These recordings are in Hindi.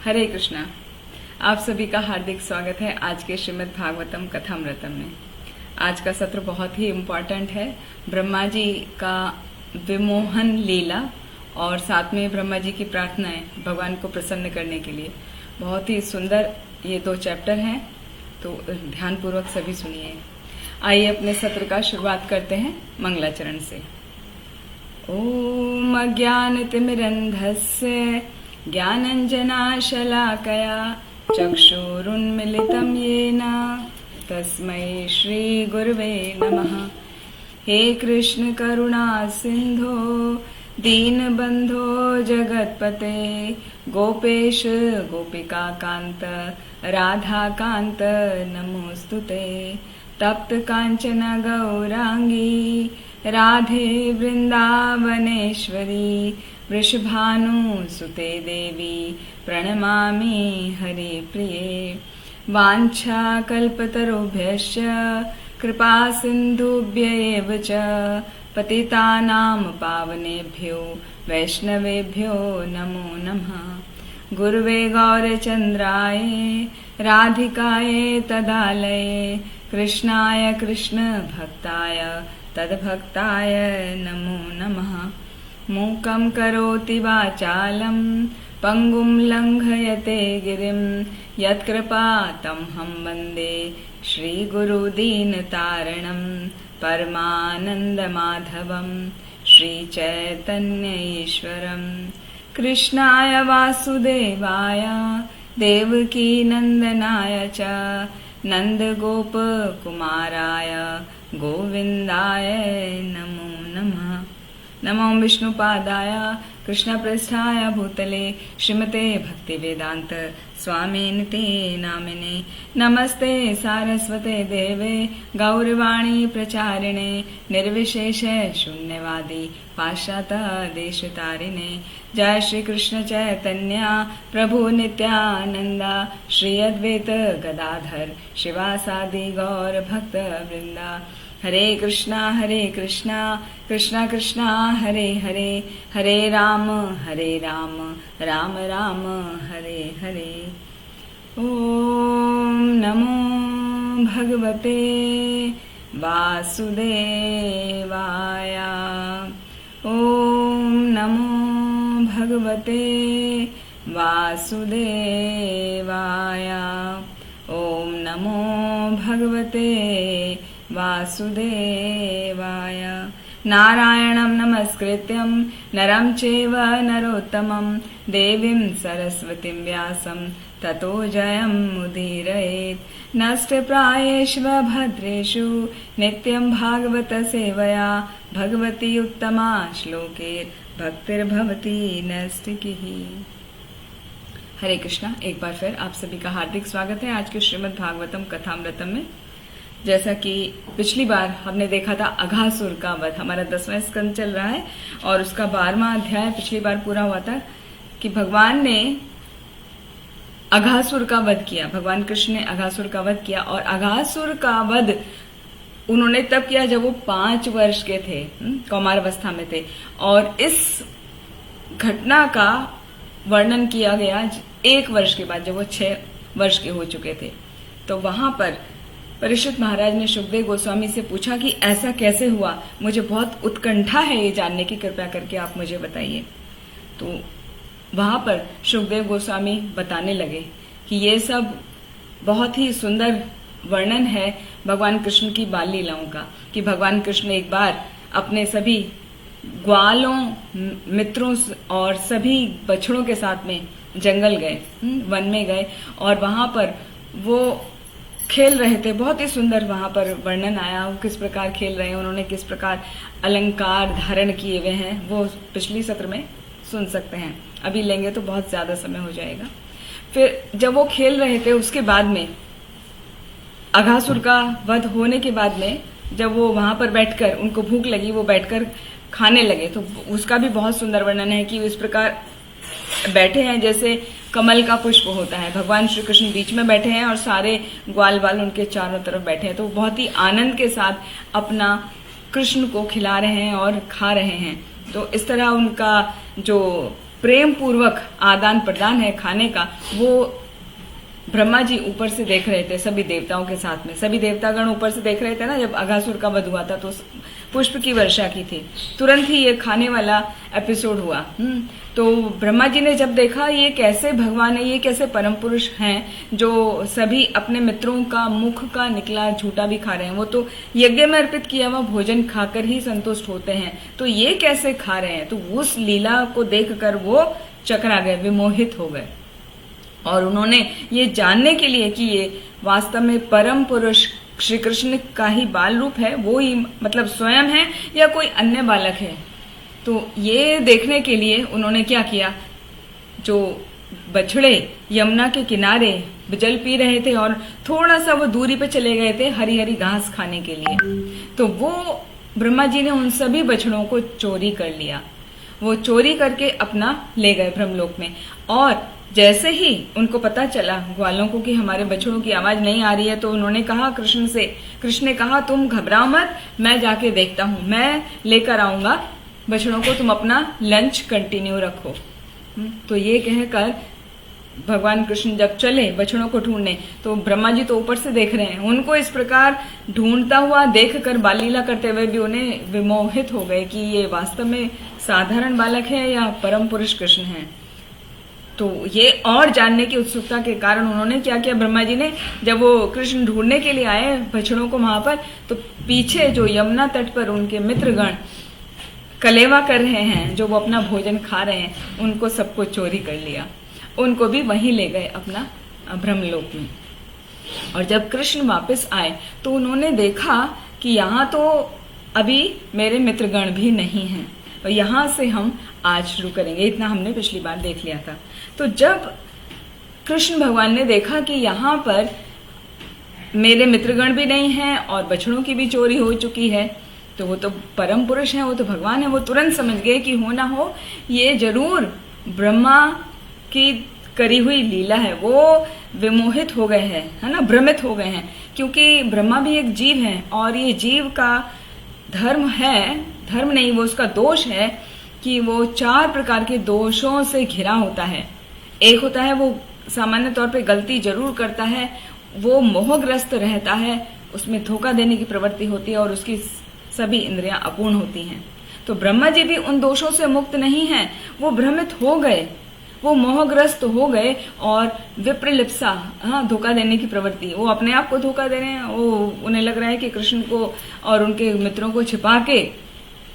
हरे कृष्णा। आप सभी का हार्दिक स्वागत है आज के श्रीमद् भागवतम कथामृतम में। आज का सत्र बहुत ही इम्पोर्टेंट है। ब्रह्मा जी का विमोहन लीला और साथ में ब्रह्मा जी की प्रार्थनाएं भगवान को प्रसन्न करने के लिए। बहुत ही सुंदर ये दो चैप्टर हैं, तो ध्यानपूर्वक सभी सुनिए। आइए अपने सत्र का शुरुआत करते हैं मंगलाचरण से। ओम अज्ञानतिमिरन्धस्य ज्ञानञ्जनाशलाकया चक्षुरुन्मिलितं येन तस्मै श्रीगुरुवे नमः। हे कृष्ण करुणा सिन्धो दीनबन्धो जगत्पते गोपेश गोपिकान्त राधाकान्त नमोस्तुते। तप्त कांचन गौरांगी राधे वृंदावनेश्वरी वृषभानुसुते देवी प्रणमामि हरिप्रिये। वाञ्छाकल्पतरुभ्यश्च कृपा सिन्धुभ्य एव च पतितानां पावनेभ्यो वैष्णवेभ्यो नमो नमः। गुरुवे गौरचन्द्राय राधिकाय तदालये कृष्णाय कृष्णभक्ताय तद्भक्ताय नमो नमः। मूकं करोति वाचालं पङ्गुं लङ्घयते गिरिं यत्कृपातमहं वन्दे श्रीगुरुदीनतारणं परमानन्दमाधवं श्रीचैतन्य ईश्वरं। कृष्णाय वासुदेवाय देवकीनन्दनाय च नन्दगोपकुमाराय गोविन्दाय नमो नमः। नमो विष्णुपादाय कृष्णपृष्ठाय भूतले श्रीमते भक्तिवेदान्त स्वामिनिते नामिने। नमस्ते सारस्वते देवे गौरवाणी प्रचारिणे निर्विशेष शून्यवादी पाश्चात्य जय श्री कृष्ण चैतन्य प्रभु नित्यानंदा श्री अद्वैत गदाधर शिवासादि गौर भक्त वृंदा। हरे कृष्णा कृष्णा कृष्णा हरे हरे हरे राम राम राम हरे हरे। ओम नमो भगवते वासुदेवाय। ओम नमो भगवते वासुदेवाय। ओम नमो भगवते वासुदेवाय। नारायणं नमस्कृत्यं नरं चैव नरोत्तमं देवीं सरस्वतीं व्यासं ततो जयं मुदीरयेत्। नष्टप्रायेषु भद्रेषु नित्यं भागवत सेवया भगवती उत्तमा श्लोकैर्भक्तिर्भवति नष्टिकीः। हरे कृष्णा। एक बार फिर आप सभी का हार्दिक स्वागत है आज के श्रीमद् भागवतम कथामृतम में। जैसा कि पिछली बार हमने देखा था अघासुर का वध, हमारा 10वां स्कंद चल रहा है और उसका 12वां अध्याय पिछली बार पूरा हुआ था कि भगवान ने अघासुर का वध किया। भगवान कृष्ण ने अघासुर का वध किया और अघासुर का वध उन्होंने तब किया जब वो 5 वर्ष के थे, कौमारावस्था में थे। और इस घटना का वर्णन किया गया 1 वर्ष के बाद, जब वो 6 वर्ष के हो चुके थे। तो वहां पर परीक्षित महाराज ने सुखदेव गोस्वामी से पूछा कि ऐसा कैसे हुआ, मुझे बहुत उत्कंठा है ये जानने की, कृपया करके आप मुझे बताइए। तो वहां पर सुखदेव गोस्वामी बताने लगे कि ये सब बहुत ही सुंदर वर्णन है भगवान कृष्ण की बाल लीलाओं का, कि भगवान कृष्ण एक बार अपने सभी ग्वालों, मित्रों और सभी बछड़ों के साथ में जंगल गए, वन में गए और वहां पर वो खेल रहे थे। बहुत ही सुंदर वहां पर वर्णन आया, वो किस प्रकार खेल रहे हैं, उन्होंने किस प्रकार अलंकार धारण किए हुए हैं, वो पिछली सत्र में सुन सकते हैं। अभी लेंगे तो बहुत ज्यादा समय हो जाएगा। फिर जब वो खेल रहे थे उसके बाद में, अघासुर का वध होने के बाद में, जब वो वहां पर बैठकर, उनको भूख लगी, वो बैठकर खाने लगे, तो उसका भी बहुत सुंदर वर्णन है कि इस प्रकार बैठे हैं जैसे कमल का पुष्प होता है। भगवान श्री कृष्ण बीच में बैठे हैं और सारे ग्वाल बाल उनके चारों तरफ बैठे हैं। तो बहुत ही आनंद के साथ अपना कृष्ण को खिला रहे हैं और खा रहे हैं। तो इस तरह उनका जो प्रेम पूर्वक आदान प्रदान है खाने का, वो ब्रह्मा जी ऊपर से देख रहे थे सभी देवताओं के साथ में। सभी देवतागण ऊपर से देख रहे थे ना, जब अघासुर का वध हुआ था तो पुष्प की वर्षा की थी, तुरंत ही ये खाने वाला एपिसोड हुआ। तो ब्रह्मा जी ने जब देखा ये कैसे भगवान है, ये कैसे परम पुरुष हैं जो सभी अपने मित्रों का मुख का निकला झूठा भी खा रहे हैं। वो तो यज्ञ में अर्पित किया हुआ भोजन खाकर ही संतुष्ट होते हैं, तो ये कैसे खा रहे हैं। तो उस लीला को देखकर वो चकरा गए, विमोहित हो गए। और उन्होंने ये जानने के लिए कि ये वास्तव में परम पुरुष श्री कृष्ण का ही बाल रूप है, वो ही मतलब स्वयं है या कोई अन्य बालक है, तो ये देखने के लिए उन्होंने क्या किया, जो बछड़े यमुना के किनारे जल पी रहे थे और थोड़ा सा वो दूरी पे चले गए थे हरी हरी घास खाने के लिए, तो वो ब्रह्मा जी ने उन सभी बछड़ों को चोरी कर लिया। वो चोरी करके अपना ले गए ब्रह्मलोक में। और जैसे ही उनको पता चला ग्वालों को कि हमारे बछड़ों की आवाज नहीं आ रही है, तो उन्होंने कहा कृष्ण से, कृष्ण ने कहा तुम घबराओ मत, मैं जाके देखता हूँ, मैं लेकर आऊंगा बछड़ों को, तुम अपना लंच कंटिन्यू रखो। तो ये कहकर भगवान कृष्ण जब चले बछड़ों को ढूंढने, तो ब्रह्मा जी तो ऊपर से देख रहे हैं, उनको इस प्रकार ढूंढता हुआ देखकर बालीला करते हुए भी उन्हें विमोहित हो गए कि ये वास्तव में साधारण बालक है या परम पुरुष कृष्ण है। तो ये और जानने की उत्सुकता के कारण उन्होंने क्या किया, ब्रह्मा जी ने जब वो कृष्ण ढूंढने के लिए आए बछड़ों को वहां पर, तो पीछे जो यमुना तट पर उनके मित्रगण कलेवा कर रहे हैं, जो वो अपना भोजन खा रहे हैं, उनको सबको चोरी कर लिया, उनको भी वहीं ले गए अपना ब्रह्मलोक में। और जब कृष्ण वापस आए तो उन्होंने देखा कि यहाँ तो अभी मेरे मित्रगण भी नहीं हैं, और यहाँ से हम आज शुरू करेंगे, इतना हमने पिछली बार देख लिया था। तो जब कृष्ण भगवान ने देखा कि यहाँ पर मेरे मित्रगण भी नहीं हैं और बछड़ों की भी चोरी हो चुकी है, तो वो तो परम पुरुष हैं, वो तो भगवान है, वो तुरंत समझ गए कि हो ना हो ये जरूर ब्रह्मा की करी हुई लीला है। वो विमोहित हो गए हैं, है ना, भ्रमित हो गए हैं, क्योंकि ब्रह्मा भी एक जीव है और ये जीव का धर्म है, धर्म नहीं वो उसका दोष है कि वो 4 प्रकार के दोषों से घिरा होता है। एक होता है वो सामान्य तौर पे गलती जरूर करता है, वो मोहग्रस्त रहता है, उसमें धोखा देने की प्रवृत्ति होती है और उसकी सभी इंद्रियां अपूर्ण होती हैं। तो ब्रह्मा जी भी उन दोषों से मुक्त नहीं हैं, वो भ्रमित हो गए, वो मोहग्रस्त हो गए और विप्रलिप्सा, हाँ, धोखा देने की प्रवृत्ति, वो अपने आप को धोखा दे रहे हैं। वो उन्हें लग रहा है कि कृष्ण को और उनके मित्रों को छिपा के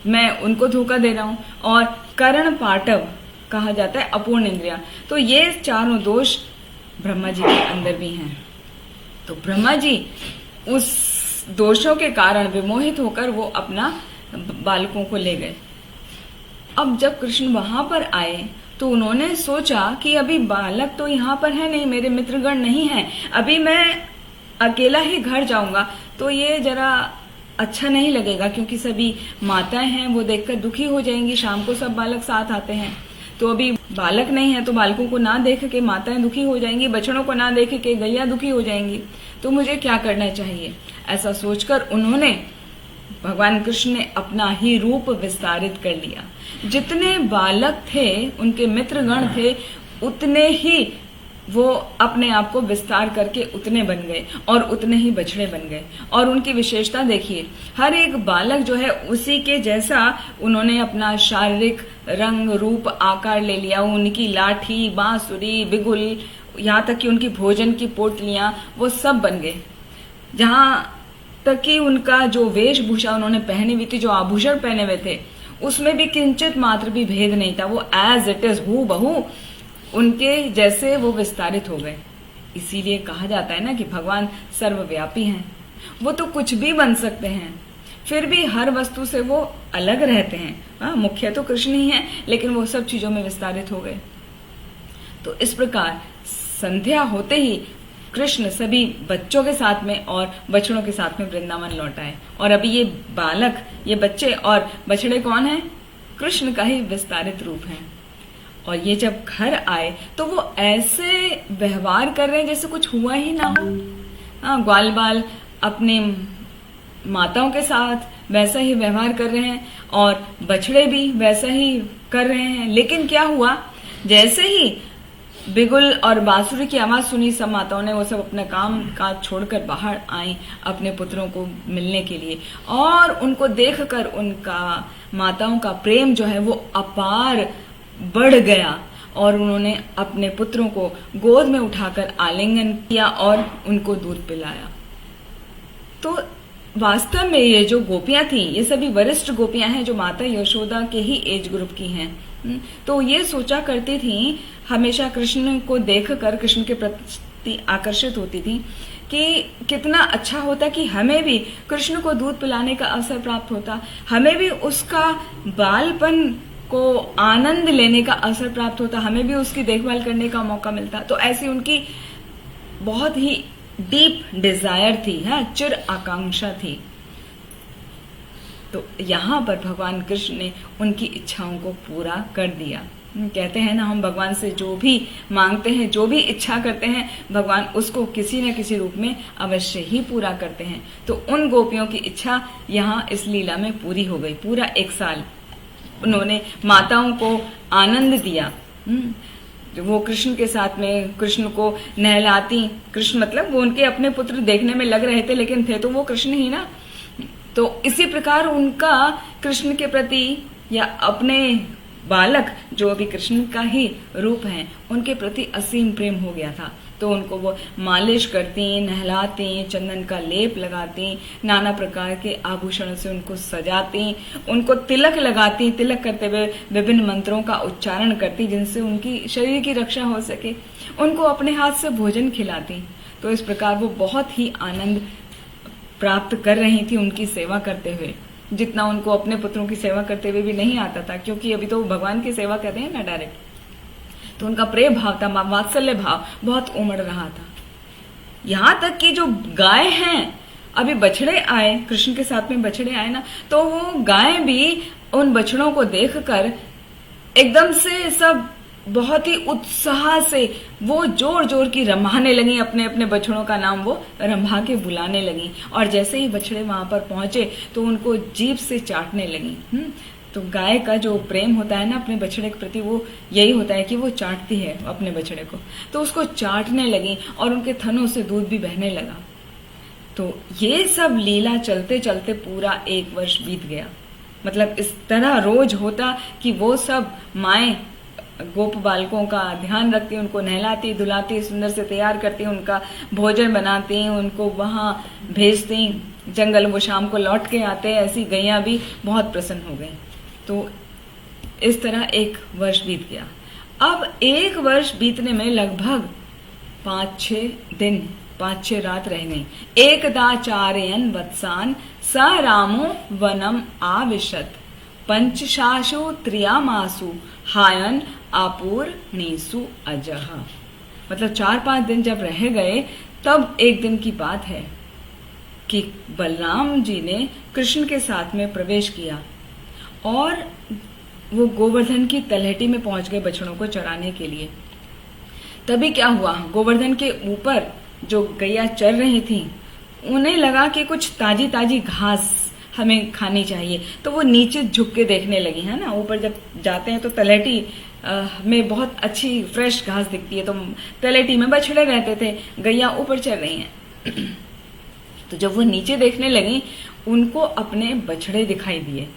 मैं उनको धोखा दे रहा हूं। और कर्ण पाटव कहा जाता है अपूर्ण इंद्रिया, तो ये चारों दोष ब्रह्मा जी के अंदर भी हैं। तो ब्रह्मा जी उस दोषों के कारण विमोहित होकर वो अपना बालकों को ले गए। अब जब कृष्ण वहां पर आए तो उन्होंने सोचा कि अभी बालक तो यहाँ पर है नहीं, मेरे मित्रगण नहीं हैं, अभी मैं अकेला ही घर जाऊंगा तो ये जरा अच्छा नहीं लगेगा, क्योंकि सभी माताएं हैं वो देखकर दुखी हो जाएंगी, शाम को सब बालक साथ आते हैं, तो अभी बालक नहीं है तो बालकों को ना देख के माताएं दुखी हो जाएंगी, बछड़ों को ना देख के गैया दुखी हो जाएंगी, तो मुझे क्या करना चाहिए। ऐसा सोचकर उन्होंने, भगवान कृष्ण ने अपना ही रूप विस्तारित कर लिया। जितने बालक थे उनके मित्रगण थे, उतने ही वो अपने आप को विस्तार करके उतने बन गए और उतने ही बछड़े बन गए। और उनकी विशेषता देखिए, हर एक बालक जो है उसी के जैसा उन्होंने अपना शारीरिक रंग रूप आकार ले लिया। उनकी लाठी, बांसुरी, बिगुल, यहाँ तक कि उनकी भोजन की पोटलियां, वो सब बन गए। जहाँ तक कि उनका जो वेशभूषा उन्होंने पहनी हुई थी, जो आभूषण पहने हुए थे, उसमें भी किंचित मात्र भी भेद नहीं था। वो एज इट इज हूबहू बहू उनके जैसे वो विस्तारित हो गए। इसीलिए कहा जाता है ना कि भगवान सर्वव्यापी हैं, वो तो कुछ भी बन सकते हैं, फिर भी हर वस्तु से वो अलग रहते हैं। हाँ, मुख्य तो कृष्ण ही है, लेकिन वो सब चीजों में विस्तारित हो गए। तो इस प्रकार संध्या होते ही कृष्ण सभी बच्चों के साथ में और बछड़ों के साथ में वृंदावन लौट आए। और अभी ये बालक, ये बच्चे और बछड़े कौन हैं? कृष्ण का ही विस्तारित रूप है। और ये जब घर आए तो वो ऐसे व्यवहार कर रहे हैं जैसे कुछ हुआ ही ना हो। हाँ, ग्वाल बाल अपने माताओं के साथ वैसा ही व्यवहार कर रहे हैं और बछड़े भी वैसा ही कर रहे हैं। लेकिन क्या हुआ जैसे ही बिगुल और बांसुरी की आवाज सुनी, सब माताओं ने वो सब अपना काम काज छोड़कर बाहर आई अपने पुत्रों को मिलने के लिए, और उनको देखकर उनका माताओं का प्रेम जो है वो अपार बढ़ गया, और उन्होंने अपने पुत्रों को गोद में उठाकर आलिंगन किया और उनको दूध पिलाया। तो वास्तव में ये जो गोपियां थी, ये सभी वरिष्ठ गोपियां हैं जो माता यशोदा के ही एज ग्रुप की हैं। तो ये सोचा करती थी, हमेशा कृष्ण को देखकर कृष्ण के प्रति आकर्षित होती थी कि कितना अच्छा होता कि हमें भी कृष्ण को दूध पिलाने का अवसर प्राप्त होता, हमें भी उसका बालपन को आनंद लेने का अवसर प्राप्त होता, हमें भी उसकी देखभाल करने का मौका मिलता। तो ऐसी उनकी बहुत ही डीप डिजायर थी, चिर आकांक्षा थी। तो यहाँ पर भगवान कृष्ण ने उनकी इच्छाओं को पूरा कर दिया। कहते हैं ना, हम भगवान से जो भी मांगते हैं, जो भी इच्छा करते हैं, भगवान उसको किसी न किसी रूप में अवश्य ही पूरा करते हैं। तो उन गोपियों की इच्छा यहाँ इस लीला में पूरी हो गई। पूरा 1 साल उन्होंने माताओं को आनंद दिया। वो कृष्ण के साथ में कृष्ण को नहलाती, कृष्ण मतलब वो उनके अपने पुत्र देखने में लग रहे थे, लेकिन थे तो वो कृष्ण ही ना। तो इसी प्रकार उनका कृष्ण के प्रति या अपने बालक जो अभी कृष्ण का ही रूप है, उनके प्रति असीम प्रेम हो गया था। तो उनको वो मालिश करती, नहलाती, चंदन का लेप लगाती, नाना प्रकार के आभूषणों से उनको सजाती, उनको तिलक लगाती, तिलक करते हुए विभिन्न मंत्रों का उच्चारण करती जिनसे उनकी शरीर की रक्षा हो सके, उनको अपने हाथ से भोजन खिलाती। तो इस प्रकार वो बहुत ही आनंद प्राप्त कर रही थी उनकी सेवा करते हुए, जितना उनको अपने पुत्रों की सेवा करते हुए भी नहीं आता था, क्योंकि अभी तो भगवान की सेवा कर रहे हैं ना डायरेक्ट। तो उनका प्रेम भाव था, वात्सल्य भाव बहुत उमड़ रहा था। यहां तक कि जो गाय हैं, अभी बछड़े आए, कृष्ण के साथ में बछड़े आए ना, तो वो गाय भी उन बछड़ों को देखकर एकदम से सब बहुत ही उत्साह से वो जोर जोर की रम्भाने लगी, अपने अपने बछड़ों का नाम वो रंभा के बुलाने लगी। और जैसे ही बछड़े वहां पर पहुंचे तो उनको जीभ से चाटने लगी। तो गाय का जो प्रेम होता है ना अपने बछड़े के प्रति, वो यही होता है कि वो चाटती है अपने बछड़े को। तो उसको चाटने लगी और उनके थनों से दूध भी बहने लगा। तो ये सब लीला चलते चलते पूरा 1 वर्ष बीत गया। मतलब इस तरह रोज होता कि वो सब माएं गोप बालकों का ध्यान रखती, उनको नहलाती धुलाती, सुंदर से तैयार करती, उनका भोजन बनाती, उनको वहां भेजती जंगल। वो शाम को लौट के आते, ऐसी गैया भी बहुत प्रसन्न हो गई। तो इस तरह 1 वर्ष बीत गया। अब 1 वर्ष बीतने में लगभग 5-6 दिन 5-6 रात रह गई। एकदा चारयन वत्सान स रामो वनम आविशत पंचशाशु त्रियामासु हायन आपूर्णीसु अजह। मतलब 4-5 दिन जब रह गए, तब एक दिन की बात है कि बलराम जी ने कृष्ण के साथ में प्रवेश किया और वो गोवर्धन की तलहटी में पहुंच गए बछड़ों को चराने के लिए। तभी क्या हुआ, गोवर्धन के ऊपर जो गैया चल रही थी, उन्हें लगा कि कुछ ताजी ताजी घास हमें खानी चाहिए। तो वो नीचे झुक के देखने लगी, है ना। ऊपर जब जाते हैं तो तलहटी में बहुत अच्छी फ्रेश घास दिखती है। तो तलहटी में बछड़े रहते थे, गैया ऊपर चल रही हैं। तो जब वो नीचे देखने लगी, उनको अपने बछड़े दिखाई दिए।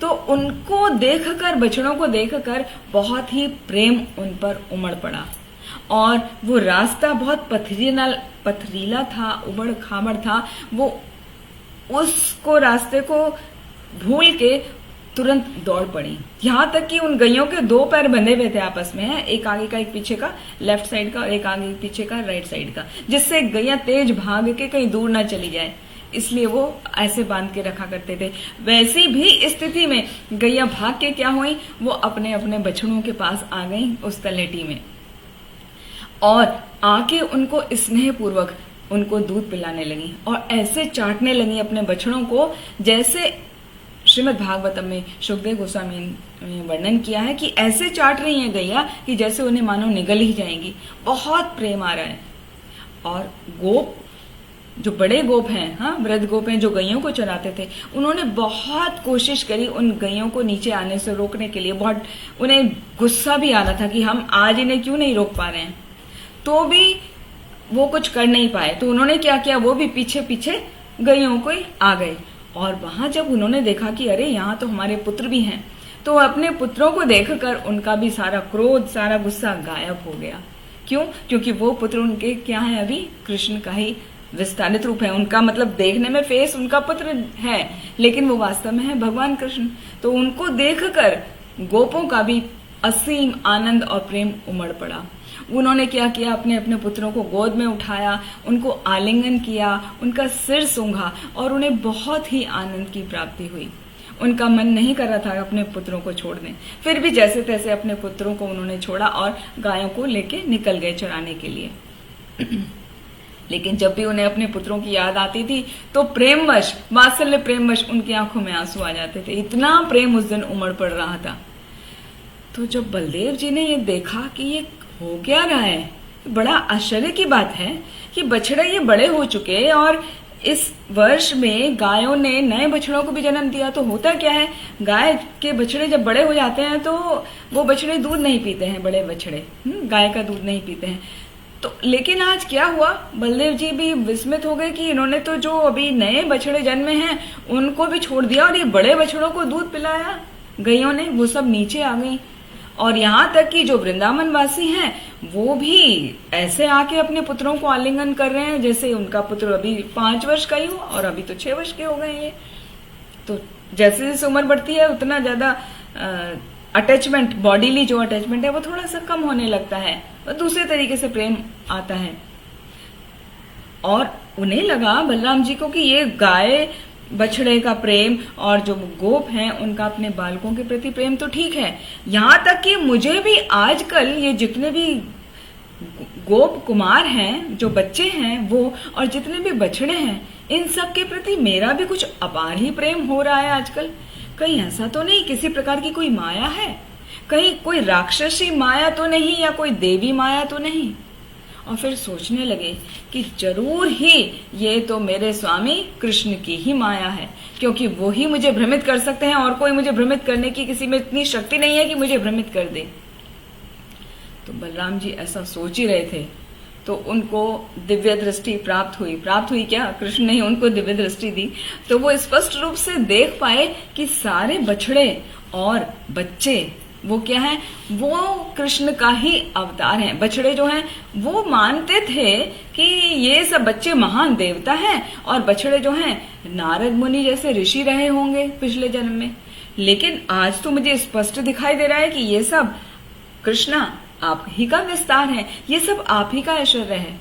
तो उनको देखकर, बछड़ों को देखकर बहुत ही प्रेम उन पर उमड़ पड़ा। और वो रास्ता बहुत पथरीला था, उबड़ खाबड़ था। वो उसको रास्ते को भूल के तुरंत दौड़ पड़ी। यहां तक कि उन गैयों के 2 पैर बंधे हुए थे आपस में, है, एक आगे का एक पीछे का, लेफ्ट साइड का, और एक आगे पीछे का राइट साइड का, जिससे गैया तेज भाग के कहीं दूर ना चली जाए, इसलिए वो ऐसे बांध के रखा करते थे। वैसी भी स्थिति में गैया भाग के क्या हुई, वो अपने अपने बछड़ों के पास आ गई उस तलहटी में, और आके उनको स्नेह पूर्वक उनको दूध पिलाने लगी और ऐसे चाटने लगी अपने बछड़ों को, जैसे श्रीमद् भागवतम में सुखदेव गोस्वामी ने वर्णन किया है कि ऐसे चाट रही हैं गैया कि जैसे उन्हें मानो निगल ही जाएंगी। बहुत प्रेम आ रहा है। और गोप जो बड़े गोप हैं, हाँ वृद्ध गोप हैं जो गैयों को चराते थे, उन्होंने बहुत कोशिश करी उन गैयों को नीचे आने से रोकने के लिए। बहुत उन्हें गुस्सा भी आ रहा था कि हम आज इन्हें क्यों नहीं रोक पा रहे हैं, तो भी वो कुछ कर नहीं पाए। तो उन्होंने क्या किया, वो भी पीछे पीछे गैयों को ही आ गए। और वहां जब उन्होंने देखा कि अरे यहाँ तो हमारे पुत्र भी हैं, तो अपने पुत्रों को देखकर उनका भी सारा क्रोध, सारा गुस्सा गायब हो गया। क्यों? क्योंकि वो पुत्र उनके क्या है, अभी कृष्ण का ही विस्तारित रूप है। उनका मतलब देखने में फेस उनका पुत्र है, लेकिन वो वास्तव में है भगवान कृष्ण। तो उनको देखकर गोपों का भी असीम आनंद और प्रेम उमड़ पड़ा। उन्होंने क्या किया, अपने अपने पुत्रों को गोद में उठाया, उनको आलिंगन किया, उनका सिर सूंघा और उन्हें बहुत ही आनंद की प्राप्ति हुई। उनका मन नहीं कर रहा था अपने पुत्रों को छोड़ने, फिर भी जैसे तैसे अपने पुत्रों को उन्होंने छोड़ा और गायों को लेके निकल गए चराने के लिए। लेकिन जब भी उन्हें अपने पुत्रों की याद आती थी तो प्रेमवश, वात्सल्य प्रेमवश उनकी आंखों में आंसू आ जाते थे। इतना प्रेम उस दिन उमड़ पड़ रहा था। तो जब बलदेव जी ने ये देखा कि ये हो क्या रहा है, बड़ा आश्चर्य की बात है कि बछड़े ये बड़े हो चुके और इस वर्ष में गायों ने नए बछड़ों को भी जन्म दिया। तो होता क्या है, गाय के बछड़े जब बड़े हो जाते हैं तो वो बछड़े दूध नहीं पीते हैं, बड़े बछड़े गाय का दूध नहीं पीते हैं। तो लेकिन आज क्या हुआ, बलदेव जी भी विस्मित हो गए कि इन्होंने तो जो अभी नए बछड़े जन्मे हैं उनको भी छोड़ दिया और ये बड़े बछड़ों को दूध पिलाया गैयों ने। वो सब नीचे आ गई और यहाँ तक कि जो वृंदावन वासी हैं वो भी ऐसे आके अपने पुत्रों को आलिंगन कर रहे हैं जैसे उनका पुत्र अभी 5 वर्ष का ही हो, और अभी तो 6 वर्ष के हो गए ये। तो जैसे जैसे उम्र बढ़ती है उतना ज्यादा अटैचमेंट, बॉडीली जो अटैचमेंट है वो थोड़ा सा कम होने लगता है, तो दूसरे तरीके से प्रेम आता है। और उन्हें लगा बलराम जी को कि ये गाय बछड़े का प्रेम और जो गोप हैं उनका अपने बालकों के प्रति प्रेम तो ठीक है, यहाँ तक कि मुझे भी आजकल ये जितने भी गोप कुमार हैं, जो बच्चे हैं वो, और जितने भी बछड़े हैं, इन सब के प्रति मेरा भी कुछ अपार ही प्रेम हो रहा है आजकल। कहीं ऐसा तो नहीं किसी प्रकार की कोई माया है, कहीं कोई राक्षसी माया तो नहीं या कोई देवी माया तो नहीं। और फिर सोचने लगे कि जरूर ही ये तो मेरे स्वामी कृष्ण की ही माया है, क्योंकि वो ही मुझे भ्रमित कर सकते हैं और कोई मुझे भ्रमित करने की किसी में इतनी शक्ति नहीं है कि मुझे भ्रमित कर दे। तो बलराम जी ऐसा सोच ही रहे थे तो उनको दिव्य दृष्टि प्राप्त हुई। क्या, कृष्ण ने उनको दिव्य दृष्टि दी। तो वो स्पष्ट रूप से देख पाए कि सारे बछड़े और बच्चे वो क्या है, वो कृष्ण का ही अवतार हैं। बछड़े जो हैं वो मानते थे कि ये सब बच्चे महान देवता हैं और बछड़े जो हैं नारद मुनि जैसे ऋषि रहे होंगे पिछले जन्म में। लेकिन आज तो मुझे स्पष्ट दिखाई दे रहा है कि ये सब कृष्णा आप ही का विस्तार है, ये सब आप ही का ऐश्वर्य है।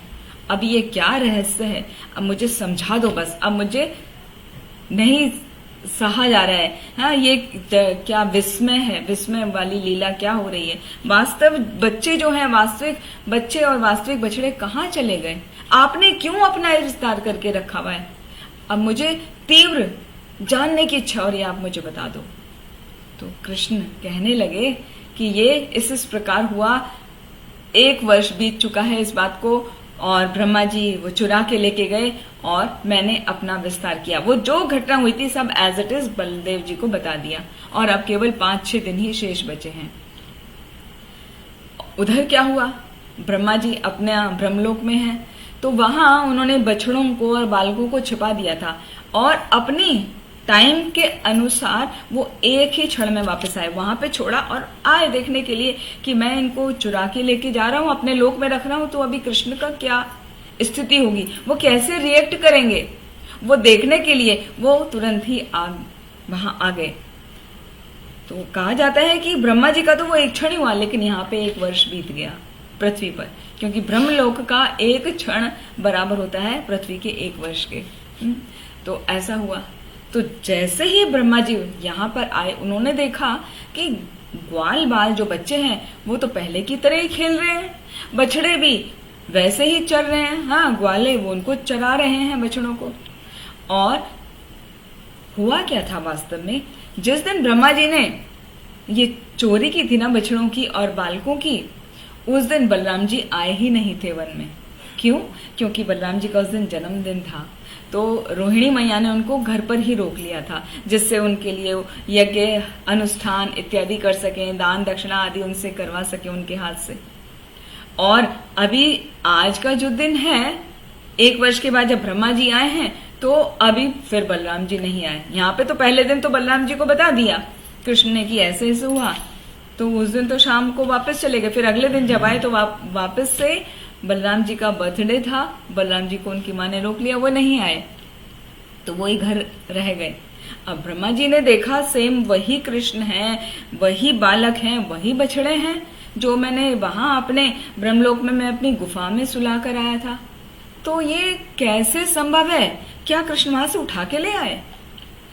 अब ये क्या रहस्य है, अब मुझे समझा दो बस, अब मुझे नहीं सहा जा रहा है। हाँ, ये क्या विस्मय है, विस्मय वाली लीला क्या हो रही है। वास्तव बच्चे जो हैं, वास्तविक बच्चे और वास्तविक बछड़े कहाँ चले गए, आपने क्यों अपना विस्तार करके रखा हुआ है। अब मुझे तीव्र जानने की इच्छा हो रही है, आप मुझे बता दो। तो कृष्ण कहने लगे कि ये इस प्रकार हुआ, 1 वर्ष बीत चुका है इस बात को, और ब्रह्मा जी वो चुरा के लेके गए और मैंने अपना विस्तार किया। वो जो घटना हुई थी सब एज इट इज बलदेव जी को बता दिया, और अब केवल 5-6 दिन ही शेष बचे हैं। उधर क्या हुआ, ब्रह्मा जी अपने ब्रह्मलोक में हैं, तो वहां उन्होंने बछड़ों को और बालकों को छिपा दिया था और अपनी टाइम के अनुसार वो एक ही क्षण में वापस आए, वहां पे छोड़ा और आए देखने के लिए कि मैं इनको चुरा के लेके जा रहा हूं, अपने लोक में रख रहा हूं, तो अभी कृष्ण का क्या स्थिति होगी, वो कैसे रिएक्ट करेंगे, वो देखने के लिए वो तुरंत ही वहां आ गए। तो कहा जाता है कि ब्रह्मा जी का तो वो एक क्षण ही हुआ, लेकिन यहाँ पे 1 वर्ष बीत गया पृथ्वी पर, क्योंकि ब्रह्मलोक का 1 क्षण बराबर होता है पृथ्वी के 1 वर्ष के। तो ऐसा हुआ। तो जैसे ही ब्रह्मा जी यहाँ पर आए, उन्होंने देखा कि ग्वाल बाल जो बच्चे हैं वो तो पहले की तरह ही खेल रहे हैं, बछड़े भी वैसे ही चर रहे हैं। हाँ, ग्वाले वो उनको चरा रहे हैं बछड़ों को। और हुआ क्या था वास्तव में, जिस दिन ब्रह्मा जी ने ये चोरी की थी ना बछड़ों की और बालकों की, उस दिन बलराम जी आए ही नहीं थे वन में। क्यों? क्योंकि बलराम जी का उस दिन जन्मदिन था, तो रोहिणी मैया ने उनको घर पर ही रोक लिया था, जिससे उनके लिए यज्ञ अनुष्ठान इत्यादि कर सकें, दान दक्षिणा आदि उनसे करवा सके उनके हाथ से। और अभी आज का जो दिन है, 1 वर्ष के बाद जब ब्रह्मा जी आए हैं, तो अभी फिर बलराम जी नहीं आए। यहाँ पे तो पहले दिन तो बलराम जी को बता दिया कृष्ण ने कि ऐसे ऐसे हुआ, तो उस दिन तो शाम को वापस चले गए। फिर अगले दिन जब आए तो वापस से बलराम जी का बर्थडे था, बलराम जी को उनकी माँ ने रोक लिया, वो नहीं आए, तो वही घर रह गए। अब ब्रह्मा जी ने देखा सेम वही कृष्ण हैं, वही बालक हैं, वही बछड़े हैं जो मैंने वहां अपने ब्रह्मलोक में मैं अपनी गुफा में सुला कर आया था। तो ये कैसे संभव है? क्या कृष्ण वहां से उठा के ले आए?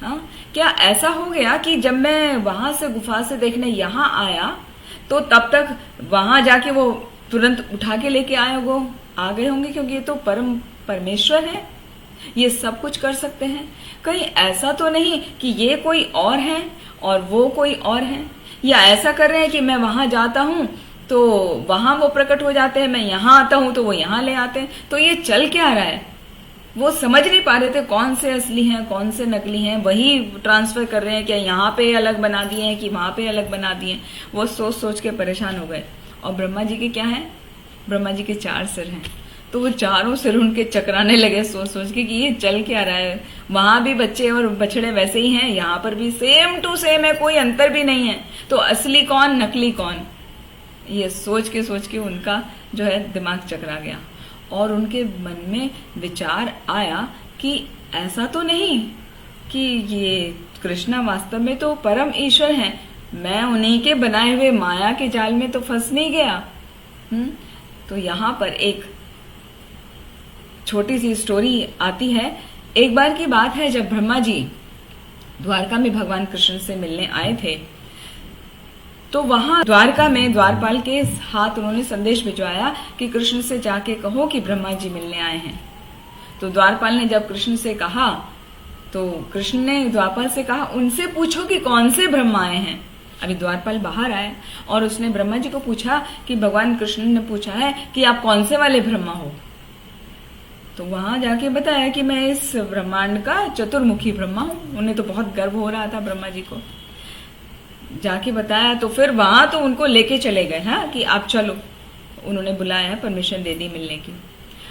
हाँ, क्या ऐसा हो गया कि जब मैं वहां से गुफा से देखने यहाँ आया तो तब तक वहां जाके वो तुरंत उठा के लेके आ गए होंगे, क्योंकि ये तो परमेश्वर है, ये सब कुछ कर सकते हैं। कहीं ऐसा तो नहीं कि ये कोई और है और वो कोई और है, या ऐसा कर रहे हैं कि मैं वहां जाता हूं तो वहां वो प्रकट हो जाते हैं, मैं यहाँ आता हूं तो वो यहाँ ले आते हैं। तो ये चल क्या रहा है? वो समझ नहीं पा रहे थे कौन से असली हैं कौन से नकली हैं, वही ट्रांसफर कर रहे हैं, क्या यहाँ पे अलग बना दिए हैं कि वहां पे अलग बना दिए। वो सोच सोच के परेशान हो गए। और ब्रह्मा जी के क्या है? ब्रह्मा जी के 4 सिर हैं, तो वो चारों सिर उनके चकराने लगे सोच सोच के कि ये चल क्या रहा है। वहां भी बच्चे और बछड़े वैसे ही हैं, यहाँ पर भी सेम टू सेम है, कोई अंतर भी नहीं है। तो असली कौन नकली कौन, ये सोच के उनका जो है दिमाग चकरा गया। और उनके मन में विचार आया कि ऐसा तो नहीं कि ये कृष्णा वास्तव में तो परम ईश्वर हैं, मैं उन्हीं के बनाए हुए माया के जाल में तो फंस नहीं गया। तो यहाँ पर एक छोटी सी स्टोरी आती है। एक बार की बात है जब ब्रह्मा जी द्वारका में भगवान कृष्ण से मिलने आए थे, तो वहां द्वारका में द्वारपाल के हाथ उन्होंने संदेश भिजवाया कि कृष्ण से जाके कहो कि ब्रह्मा जी मिलने आए हैं। तो द्वारपाल ने जब कृष्ण से कहा, तो कृष्ण ने द्वारपाल से कहा उनसे पूछो कि कौन से ब्रह्मा आए हैं। अभी द्वारपाल बाहर आया और उसने ब्रह्मा जी को पूछा कि भगवान कृष्ण ने पूछा है कि आप कौन से वाले ब्रह्मा हो। तो वहां जाके बताया कि मैं इस ब्रह्मांड का चतुर्मुखी ब्रह्मा हूं। उन्हें तो बहुत गर्व हो रहा था ब्रह्मा जी को, जाके बताया। तो फिर वहां तो उनको लेके चले गए हाँ कि आप चलो, उन्होंने बुलाया, परमिशन दे दी मिलने की।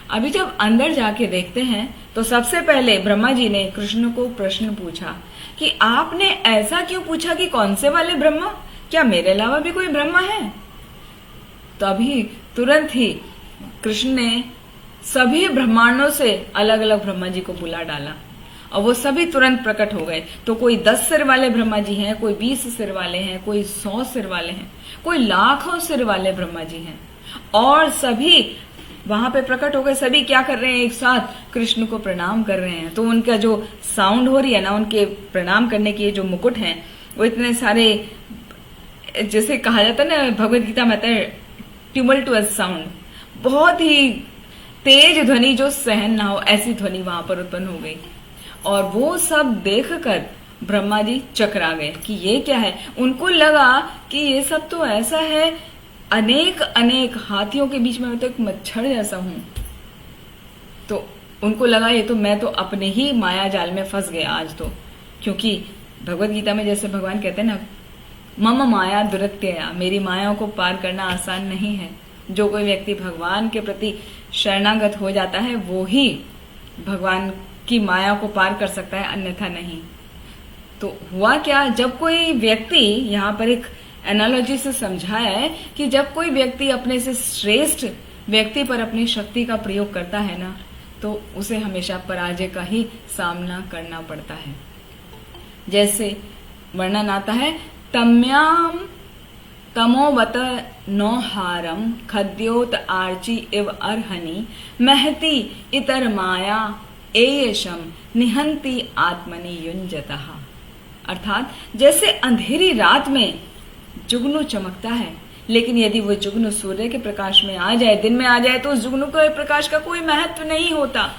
अभी जब अंदर जाके देखते हैं तो सबसे पहले ब्रह्मा जी ने कृष्ण को प्रश्न पूछा कि आपने ऐसा क्यों पूछा कि कौन से वाले ब्रह्मा, क्या मेरे अलावा भी कोई ब्रह्मा है? तभी तुरंत ही कृष्ण ने सभी ब्रह्मांडों से अलग अलग ब्रह्मा जी को बुला डाला और वो सभी तुरंत प्रकट हो गए। तो कोई 10 सिर वाले ब्रह्मा जी हैं, कोई 20 सिर वाले हैं, कोई 100 सिर वाले हैं, कोई लाखों सिर वाले ब्रह्मा जी हैं, और सभी वहां पे प्रकट हो गए। सभी क्या कर रहे हैं? एक साथ कृष्ण को प्रणाम कर रहे हैं। तो उनका जो साउंड हो रही है ना, उनके प्रणाम करने के जो मुकुट हैं, वो इतने सारे, जैसे कहा जाता है ना भगवत गीता में आता है ट्यूमल्टुअस साउंड, बहुत ही तेज ध्वनि जो सहन ना हो, ऐसी ध्वनि वहां पर उत्पन्न हो गई। और वो सब देखकर ब्रह्मा जी चकरा गए कि ये क्या है। उनको लगा कि ये सब तो ऐसा है, अनेक अनेक हाथियों के बीच में मैं तो एक मच्छर जैसा हूं। तो उनको लगा ये तो मैं तो अपने ही माया जाल में फंस गया आज तो, क्योंकि भगवत गीता में जैसे भगवान कहते हैं ना, मम माया दुरत्यया, मेरी माया को पार करना आसान नहीं है। जो कोई व्यक्ति भगवान के प्रति शरणागत हो जाता है वो ही भगवान की माया को पार कर सकता है, अन्यथा नहीं। तो हुआ क्या, जब कोई व्यक्ति, यहाँ पर एक एनालॉजी से समझाया है कि जब कोई व्यक्ति अपने से श्रेष्ठ व्यक्ति पर अपनी शक्ति का प्रयोग करता है ना, तो उसे हमेशा पराजय का ही सामना करना पड़ता है। जैसे वर्णन आता है, तम्याम तमोवत नौहारम खद्योत आर्ची इव अर्हनि महति इतर माया एयशम निहंती आत्मनि युंजतः। अर्थात जैसे अंधेरी रात में जुगनू चमकता है, लेकिन यदि वो जुगनू सूर्य के प्रकाश में आ जाए, दिन में आ जाए, तो उस जुगनू के प्रकाश का कोई महत्व नहीं होता।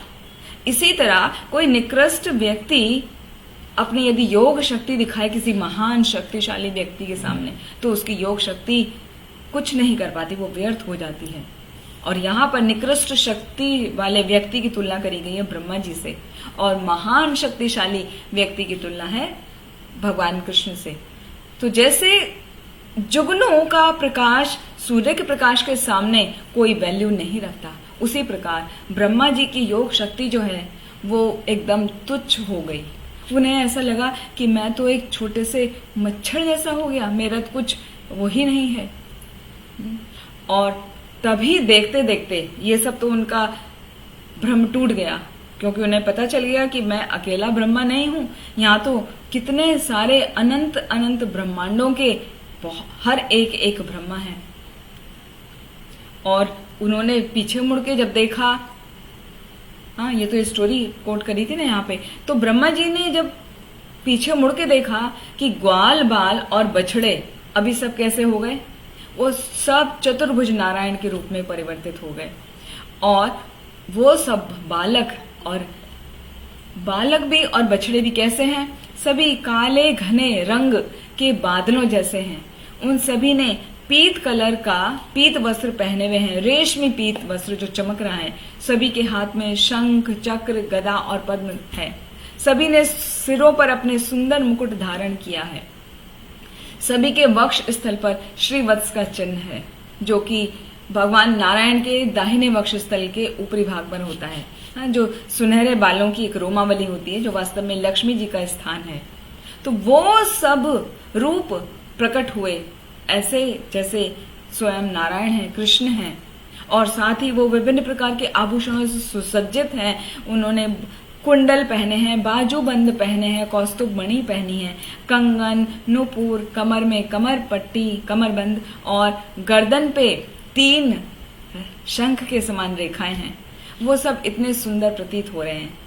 इसी तरह कोई निकृष्ट व्यक्ति अपनी यदि योग शक्ति दिखाए किसी महान शक्तिशाली व्यक्ति के सामने, तो उसकी योग शक्ति कुछ नहीं कर पाती, वो व्यर्थ हो जाती है। और यहाँ पर निकृष्ट शक्ति वाले व्यक्ति की तुलना करी गई है ब्रह्मा जी से, और महान शक्तिशाली व्यक्ति की तुलना है भगवान कृष्ण से। तो जैसे जुगनू का प्रकाश सूर्य के प्रकाश के सामने कोई वैल्यू नहीं रखता, उसी प्रकार ब्रह्मा जी की योग शक्ति जो है वो एकदम तुच्छ हो गई। उन्हें ऐसा लगा कि मैं तो एक छोटे से मच्छर जैसा हो गया, मेरा तो कुछ वो ही नहीं है। और तभी देखते देखते ये सब तो उनका भ्रम टूट गया, क्योंकि उन्हें पता चल गया कि मैं अकेला ब्रह्मा नहीं हूं, यहाँ तो कितने सारे अनंत अनंत ब्रह्मांडों के हर एक एक ब्रह्मा है। और उन्होंने पीछे मुड़ के जब देखा, हाँ ये तो स्टोरी कोट करी थी ना यहाँ पे, तो ब्रह्मा जी ने जब पीछे मुड़ के देखा कि ग्वाल बाल और बछड़े अभी सब कैसे हो गए, वो सब चतुर्भुज नारायण के रूप में परिवर्तित हो गए। और वो सब बालक भी और बछड़े भी कैसे हैं, सभी काले घने रंग के बादलों जैसे हैं। उन सभी ने पीत कलर का पीत वस्त्र पहने हुए हैं, रेशमी पीत वस्त्र जो चमक रहा है। सभी के हाथ में शंख चक्र गदा और पद्म है। सभी ने सिरों पर अपने सुंदर मुकुट धारण किया है। सभी के वक्ष स्थल पर श्रीवत्स का चिन्ह है, जो कि भगवान नारायण के दाहिने वक्ष स्थल के ऊपरी भाग पर होता है। जो सुनहरे बालों की एक रोमावली होती है, जो वास्तव में लक्ष्मी जी का स्थान है। तो वो सब रूप प्रकट हुए ऐसे जैसे स्वयं नारायण है, कृष्ण है, और साथ ही वो विभिन्न प्रकार के आभूषणों से सुसज्जित हैं। उन्होंने कुंडल पहने हैं, बाजूबंद पहने हैं, कौस्तुभ मणि पहनी है, कंगन, नुपुर, कमर में कमर पट्टी, कमरबंद, और गर्दन पे 3 शंख के समान रेखाएं हैं। वो सब इतने सुंदर प्रतीत हो रहे हैं।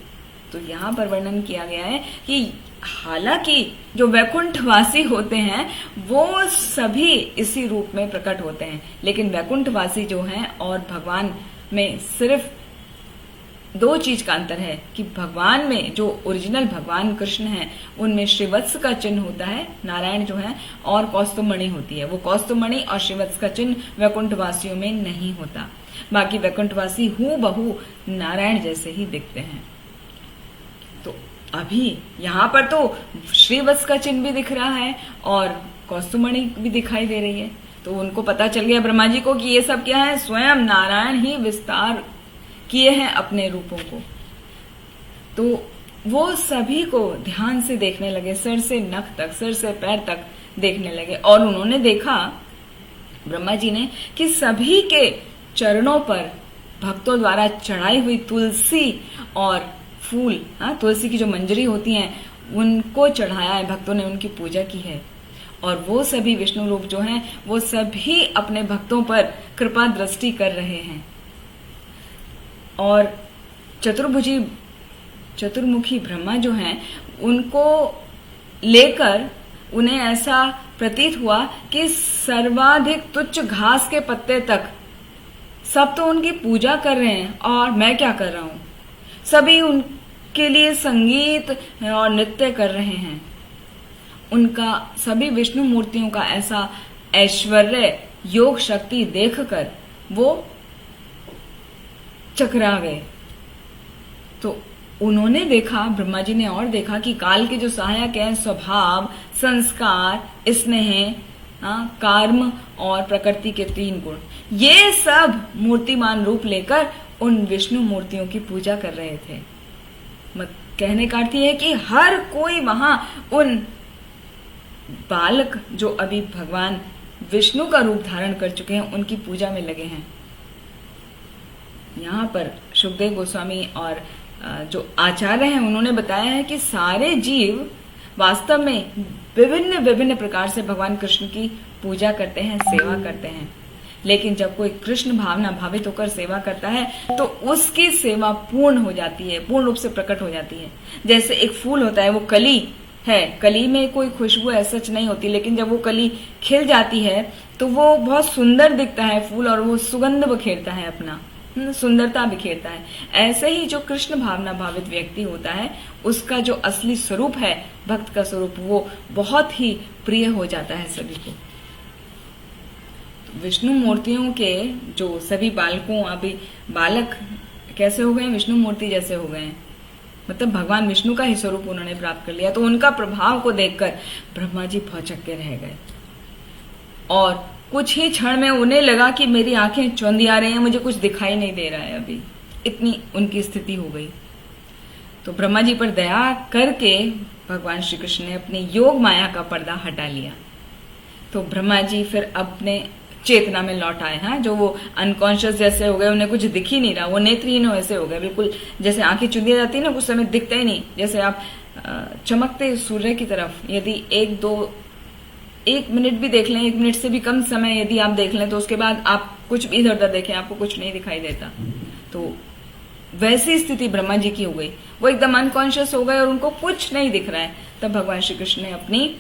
तो यहाँ पर वर्णन किया गया है कि हालांकि जो वैकुंठवासी होते हैं वो सभी इसी रूप में प्रकट होते हैं, लेकिन वैकुंठवासी जो हैं और भगवान में सिर्फ 2 चीज का अंतर है कि भगवान में जो ओरिजिनल भगवान कृष्ण है उनमें श्रीवत्स का चिन्ह होता है, नारायण जो है, और कौस्तुभमणि होती है। वो कौस्तुभमणि और श्रीवत्स का चिन्ह वैकुंठवासियों में नहीं होता। बाकी वैकुंठवासी हूबहू नारायण जैसे ही दिखते हैं। तो अभी यहाँ पर तो श्रीवत्स का चिन्ह भी दिख रहा है और कौस्तुभमणि भी दिखाई दे रही है। तो उनको पता चल गया ब्रह्मा जी को कि ये सब क्या है, स्वयं नारायण ही विस्तार किए हैं अपने रूपों को। तो वो सभी को ध्यान से देखने लगे, सिर से नख तक, सिर से पैर तक देखने लगे। और उन्होंने देखा, ब्रह्मा जी ने, कि सभी के चरणों पर भक्तों द्वारा चढ़ाई हुई तुलसी और फूल, तुलसी की जो मंजरी होती हैं, उनको चढ़ाया है, भक्तों ने उनकी पूजा की है। और वो सभी विष्णु रूप जो हैं वो सभी अपने भक्तों पर कृपा दृष्टि कर रहे हैं। और चतुर्मुखी ब्रह्मा जो हैं उनको लेकर उन्हें ऐसा प्रतीत हुआ कि सर्वाधिक तुच्छ घास के पत्ते तक सब तो उनकी पूजा कर रहे हैं, और मैं क्या कर रहा हूं, सभी उनके लिए संगीत और नृत्य कर रहे हैं। उनका सभी विष्णु मूर्तियों का ऐसा ऐश्वर्य योग शक्ति देखकर वो चकरा गए। तो उन्होंने देखा, ब्रह्मा जी ने और देखा कि काल के जो सहायक हैं, स्वभाव, संस्कार, स्नेह, कर्म और प्रकृति के 3 गुण, ये सब मूर्तिमान रूप लेकर उन विष्णु मूर्तियों की पूजा कर रहे थे। कहने का अर्थ है कि हर कोई वहां उन बालक जो अभी भगवान विष्णु का रूप धारण कर चुके हैं उनकी पूजा में लगे हैं। यहाँ पर सुखदेव गोस्वामी और जो आचार्य हैं उन्होंने बताया है कि सारे जीव वास्तव में विभिन्न विभिन्न प्रकार से भगवान कृष्ण की पूजा करते हैं, सेवा करते हैं, लेकिन जब कोई कृष्ण भावना भावित होकर सेवा करता है तो उसकी सेवा पूर्ण हो जाती है, पूर्ण रूप से प्रकट हो जाती है। जैसे एक फूल होता है, वो कली है, कली में कोई खुशबू ऐसा नहीं होती, लेकिन जब वो कली खिल जाती है तो वो बहुत सुंदर दिखता है फूल, और वो सुगंध बिखेरता है, अपना सुंदरता बिखेरता है। ऐसे ही जो कृष्ण भावना भावित व्यक्ति होता है उसका जो असली स्वरूप है, भक्त का स्वरूप, वो बहुत ही प्रिय हो जाता है सभी को। विष्णु मूर्तियों के जो सभी बालकों, अभी बालक कैसे हो गए, विष्णु मूर्ति जैसे हो गए हैं, मतलब भगवान विष्णु का ही स्वरूप उन्होंने प्राप्त कर लिया। तो उनका प्रभाव को देखकर ब्रह्मा जी भौचक के रह गए और कुछ ही क्षण में उन्हें लगा कि मेरी आंखें चौंधी आ रही हैं, मुझे कुछ दिखाई नहीं दे रहा है अभी, इतनी उनकी स्थिति हो गई। तो ब्रह्मा जी पर दया करके भगवान श्री कृष्ण ने अपनी योग माया का पर्दा हटा लिया। तो ब्रह्मा जी फिर अपने चेतना में लौट आए। हाँ, जो वो अनकॉन्शियस जैसे हो गए, उन्हें कुछ दिख ही नहीं रहा, वो नेत्रहीन ऐसे हो गए, बिल्कुल जैसे आंखें चुंदी जाती है ना, कुछ समय दिखता ही नहीं। जैसे आप चमकते सूर्य की तरफ यदि एक मिनट भी देख लें, 1 मिनट से भी कम समय यदि आप देख लें, तो उसके बाद आप कुछ भी इधर उधर देखें, आपको कुछ नहीं दिखाई देता। तो वैसी स्थिति ब्रह्मा जी की हो गई, वो एकदम अनकॉन्शियस हो गए और उनको कुछ नहीं दिख रहा है। तब भगवान श्री कृष्ण ने अपनी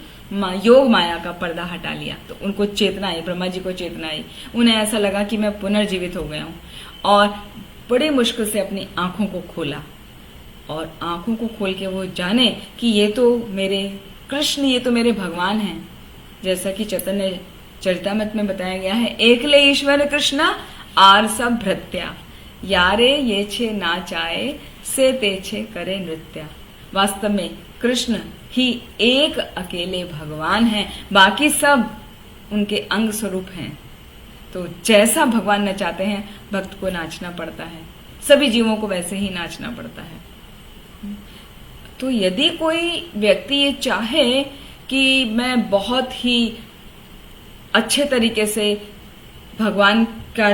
योग माया का पर्दा हटा लिया, तो उनको चेतना आई, ब्रह्मा जी को चेतना आई। उन्हें ऐसा लगा कि मैं पुनर्जीवित हो गया हूं और बड़ी मुश्किल से अपनी आंखों को खोला और आंखों को खोल के वो जाने कि ये तो मेरे कृष्ण, ये तो मेरे भगवान हैं। जैसा कि चैतन्य चरितामृत में बताया गया है, एकले ईश्वर कृष्ण आर सब भृत्या, यारे ये छे नाचाए से तेछे करे नृत्या। वास्तव में कृष्ण ही एक अकेले भगवान हैं, बाकी सब उनके अंग स्वरूप हैं। तो जैसा भगवान नचाते हैं, भक्त को नाचना पड़ता है, सभी जीवों को वैसे ही नाचना पड़ता है। तो यदि कोई व्यक्ति ये चाहे कि मैं बहुत ही अच्छे तरीके से भगवान का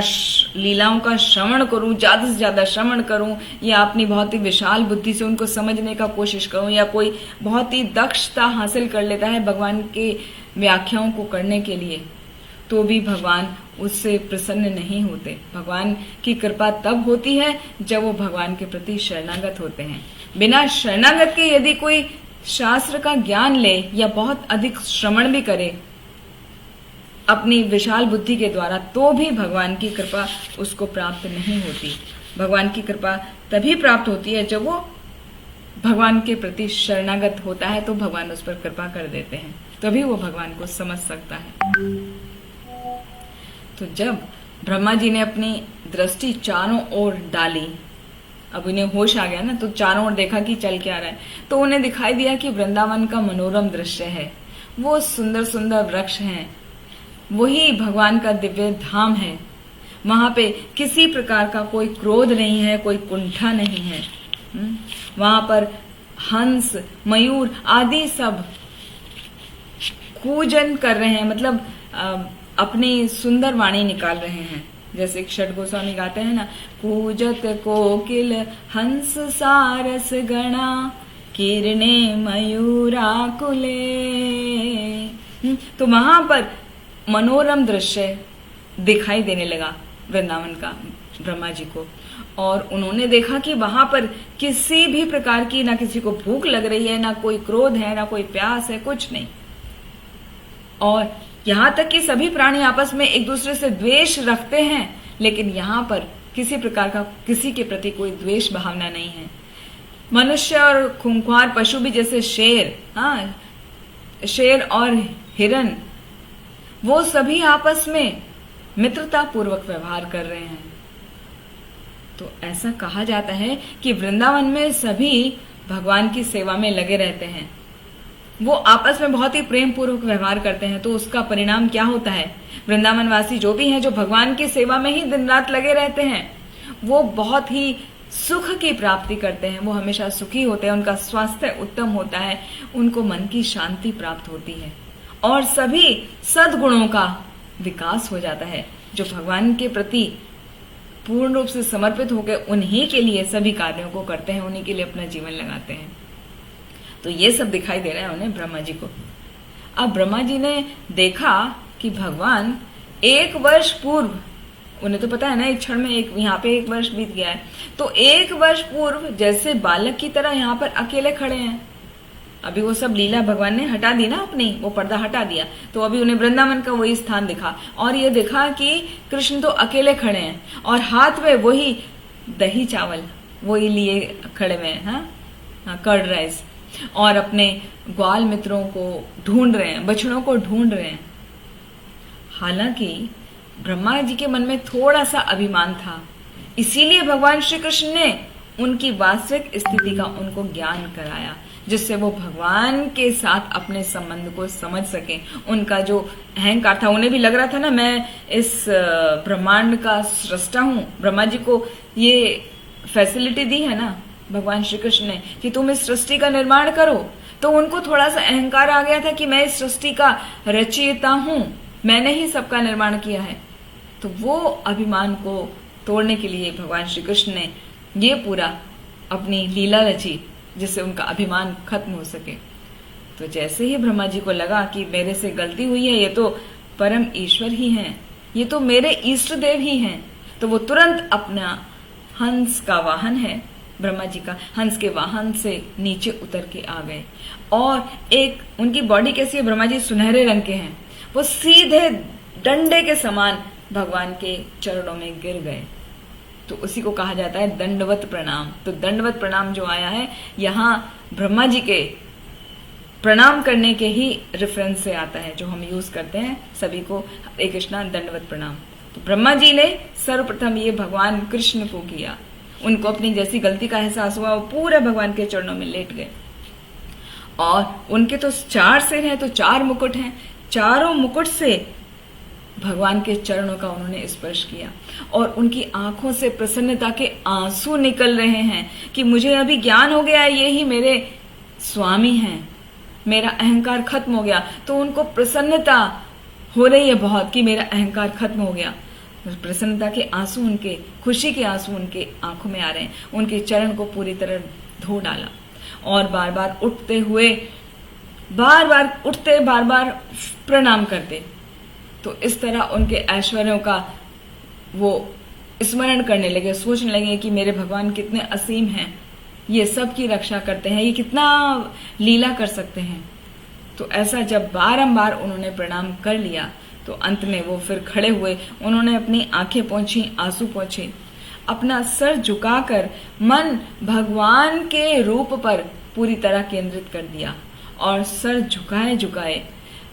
लीलाओं का श्रवण करूं, ज्यादा से ज्यादा श्रवण करूं, या अपनी बहुत ही विशाल बुद्धि से उनको समझने का कोशिश करूं, या कोई बहुत ही दक्षता हासिल कर लेता है भगवान के व्याख्याओं को करने के लिए, तो भी भगवान उससे प्रसन्न नहीं होते। भगवान की कृपा तब होती है जब वो भगवान के प्रति शरणागत होते हैं। बिना शरणागत के यदि कोई शास्त्र का ज्ञान ले या बहुत अधिक श्रवण भी करे अपनी विशाल बुद्धि के द्वारा, तो भी भगवान की कृपा उसको प्राप्त नहीं होती। भगवान की कृपा तभी प्राप्त होती है जब वो भगवान के प्रति शरणागत होता है, तो भगवान उस पर कृपा कर देते हैं, तभी वो भगवान को समझ सकता है। तो जब ब्रह्मा जी ने अपनी दृष्टि चारों ओर डाली, अब उन्हें होश आ गया ना, तो चारों ओर देखा कि चल क्या रहा है, तो उन्हें दिखाई दिया कि वृंदावन का मनोरम दृश्य है। वो सुंदर सुंदर वृक्ष हैं, वही भगवान का दिव्य धाम है। वहां पे किसी प्रकार का कोई क्रोध नहीं है, कोई कुंठा नहीं है। वहां पर हंस, मयूर आदि सब कूजन कर रहे हैं, मतलब अपनी सुंदर वाणी निकाल रहे हैं। जैसे षट गोस्वामी गाते हैं ना, कूजत कोकिल हंस सारस गणा किरणे मयूराकुले। तो वहां पर मनोरम दृश्य दिखाई देने लगा वृंदावन का ब्रह्मा जी को, और उन्होंने देखा कि वहां पर किसी भी प्रकार की, ना किसी को भूख लग रही है, ना कोई क्रोध है, ना कोई प्यास है, कुछ नहीं। और यहां तक कि सभी प्राणी आपस में एक दूसरे से द्वेष रखते हैं, लेकिन यहां पर किसी प्रकार का किसी के प्रति कोई द्वेष भावना नहीं है। मनुष्य और खूंखार पशु भी, जैसे शेर, हाँ, शेर और हिरन, वो सभी आपस में मित्रता पूर्वक व्यवहार कर रहे हैं। तो ऐसा कहा जाता है कि वृंदावन में सभी भगवान की सेवा में लगे रहते हैं, वो आपस में बहुत ही प्रेम पूर्वक व्यवहार करते हैं। तो उसका परिणाम क्या होता है, वृंदावन वासी जो भी हैं, जो भगवान की सेवा में ही दिन रात लगे रहते हैं, वो बहुत ही सुख की प्राप्ति करते हैं, वो हमेशा सुखी होते हैं, उनका स्वास्थ्य उत्तम होता है, उनको मन की शांति प्राप्त होती है और सभी सद्गुणों का विकास हो जाता है। जो भगवान के प्रति पूर्ण रूप से समर्पित होकर उन्हीं के लिए सभी कार्यों को करते हैं, उन्हीं के लिए अपना जीवन लगाते हैं। तो ये सब दिखाई दे रहा है उन्हें, ब्रह्मा जी को। अब ब्रह्मा जी ने देखा कि भगवान 1 वर्ष पूर्व, उन्हें तो पता है ना, एक क्षण में यहाँ पे 1 वर्ष बीत गया है, तो 1 वर्ष पूर्व जैसे बालक की तरह यहाँ पर अकेले खड़े हैं। अभी वो सब लीला भगवान ने हटा दी ना, अपनी वो पर्दा हटा दिया, तो अभी उन्हें वृंदावन का वही स्थान दिखा, और ये दिखा कि कृष्ण तो अकेले खड़े हैं और हाथ में वही दही चावल वही लिए खड़े हुए हैं, हाँ, कर्ड राइस, और अपने ग्वाल मित्रों को ढूंढ रहे हैं, बछड़ों को ढूंढ रहे हैं। हालांकि ब्रह्मा जी के मन में थोड़ा सा अभिमान था, इसीलिए भगवान श्री कृष्ण ने उनकी वास्तविक स्थिति का उनको ज्ञान कराया, जिससे वो भगवान के साथ अपने संबंध को समझ सके। उनका जो अहंकार था, उन्हें भी लग रहा था ना, मैं इस ब्रह्मांड का सृष्टा हूँ। ब्रह्मा जी को ये फैसिलिटी दी है ना भगवान श्री कृष्ण ने कि तुम इस सृष्टि का निर्माण करो, तो उनको थोड़ा सा अहंकार आ गया था कि मैं इस सृष्टि का रचयिता हूँ, मैंने ही सबका निर्माण किया है। तो वो अभिमान को तोड़ने के लिए भगवान श्री कृष्ण ने ये पूरा अपनी लीला रची, जिससे उनका अभिमान खत्म हो सके। तो जैसे ही ब्रह्मा जी को लगा कि मेरे से गलती हुई है, ये तो परम ईश्वर ही हैं, ये तो मेरे इष्ट देव ही हैं, तो वो तुरंत अपना हंस का वाहन है ब्रह्मा जी का, हंस के वाहन से नीचे उतर के आ गए। और एक उनकी बॉडी कैसी है, ब्रह्मा जी सुनहरे रंग के हैं, वो सीधे डंडे के समान भगवान के चरणों में गिर गए। तो उसी को कहा जाता है दंडवत प्रणाम। तो दंडवत प्रणाम जो आया है, यहाँ ब्रह्मा जी के प्रणाम करने के ही रेफरेंस से आता है, जो हम यूज करते हैं सभी को, हरे कृष्णा दंडवत प्रणाम। तो ब्रह्मा जी ने सर्वप्रथम ये भगवान कृष्ण को किया, उनको अपनी जैसी गलती का एहसास हुआ, वो पूरे भगवान के चरणों में लेट गए। और उनके तो 4 सिर हैं, तो 4 मुकुट हैं, चारों मुकुट से भगवान के चरणों का उन्होंने स्पर्श किया। और उनकी आंखों से प्रसन्नता के आंसू निकल रहे हैं कि मुझे अभी ज्ञान हो गया है, ये ही मेरे स्वामी हैं, मेरा अहंकार खत्म हो गया। तो उनको प्रसन्नता हो रही है बहुत कि मेरा अहंकार खत्म हो गया। प्रसन्नता के आंसू, उनके खुशी के आंसू उनके आंखों में आ रहे हैं। उनके चरण को पूरी तरह धो डाला और बार बार उठते बार बार प्रणाम करते। तो इस तरह उनके ऐश्वर्यों का वो स्मरण करने लगे, सोचने लगे कि मेरे भगवान कितने असीम हैं, ये सब की रक्षा करते हैं, ये कितना लीला कर सकते हैं। तो ऐसा जब बारंबार उन्होंने प्रणाम कर लिया, तो अंत में वो फिर खड़े हुए, उन्होंने अपनी आंखें पोंछी, आंसू पोंछे, अपना सर झुकाकर मन भगवान के रूप पर पूरी तरह केंद्रित कर दिया और सर झुकाए झुकाए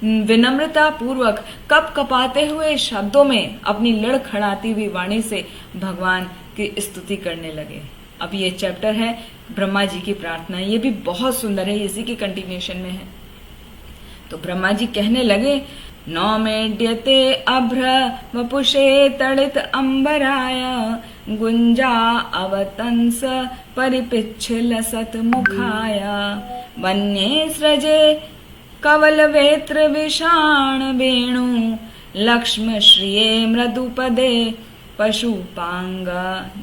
विनम्रता पूर्वक कप कपाते हुए शब्दों में अपनी लड़खड़ाती हुई वाणी से भगवान की स्तुति करने लगे। अब ये चैप्टर है ब्रह्मा जी की प्रार्थना, ये भी बहुत सुंदर है, इसी की कंटिन्यूएशन में है। तो ब्रह्मा जी कहने लगे, नौमेड्यते अभ्र वपुषे तड़ित अंबराय गुंजा अवतंस परिपिच्छिल सत मुखाय वन्ये सृजे कवल वेत्र विषाण वेणु लक्ष्म श्रिये मृदुपदे पशुपांग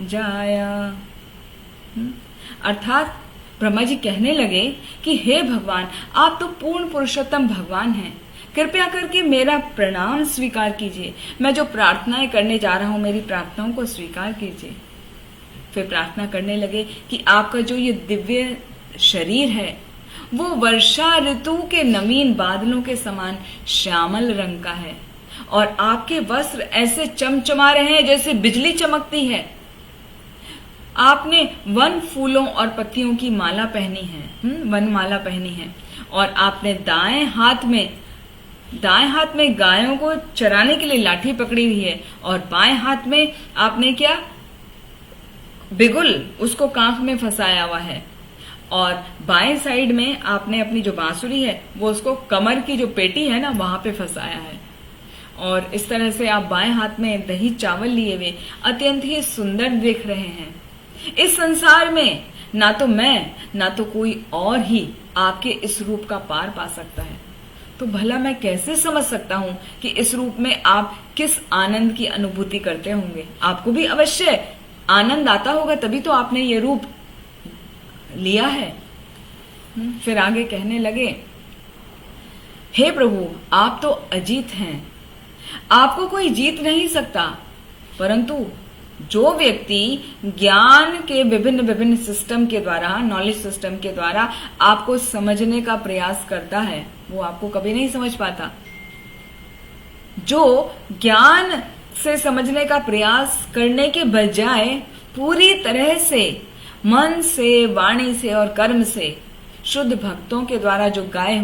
जाया। अर्थात ब्रह्मा जी कहने लगे कि हे भगवान, आप तो पूर्ण पुरुषोत्तम भगवान हैं, कृपया करके मेरा प्रणाम स्वीकार कीजिए, मैं जो प्रार्थनाएं करने जा रहा हूं मेरी प्रार्थनाओं को स्वीकार कीजिए। फिर प्रार्थना करने लगे कि आपका जो ये दिव्य शरीर है वो वर्षा ऋतु के नवीन बादलों के समान श्यामल रंग का है और आपके वस्त्र ऐसे चमचमा रहे हैं जैसे बिजली चमकती है। आपने वन फूलों और पत्तियों की माला पहनी है, वन माला पहनी है, और आपने दाएं हाथ में गायों को चराने के लिए लाठी पकड़ी हुई है और बाएं हाथ में आपने क्या, बिगुल, उसको कांख में फंसाया हुआ है, और बाएं साइड में आपने अपनी जो बांसुरी है वो उसको कमर की जो पेटी है ना वहां पे फंसाया है। और इस तरह से आप बाएं हाथ में दही चावल लिए हुए अत्यंत ही सुंदर दिख रहे हैं। इस संसार में ना तो मैं ना तो कोई और ही आपके इस रूप का पार पा सकता है। तो भला मैं कैसे समझ सकता हूं कि इस रूप में आप किस आनंद की अनुभूति करते होंगे। आपको भी अवश्य आनंद आता होगा, तभी तो आपने ये रूप लिया है। फिर आगे कहने लगे, हे प्रभु, आप तो अजीत हैं, आपको कोई जीत नहीं सकता, परंतु जो व्यक्ति ज्ञान के विभिन्न सिस्टम के द्वारा, नॉलेज सिस्टम के द्वारा आपको समझने का प्रयास करता है वो आपको कभी नहीं समझ पाता। जो ज्ञान से समझने का प्रयास करने के बजाय पूरी तरह से मन से, वाणी से और कर्म से शुद्ध भक्तों के द्वारा जो गाए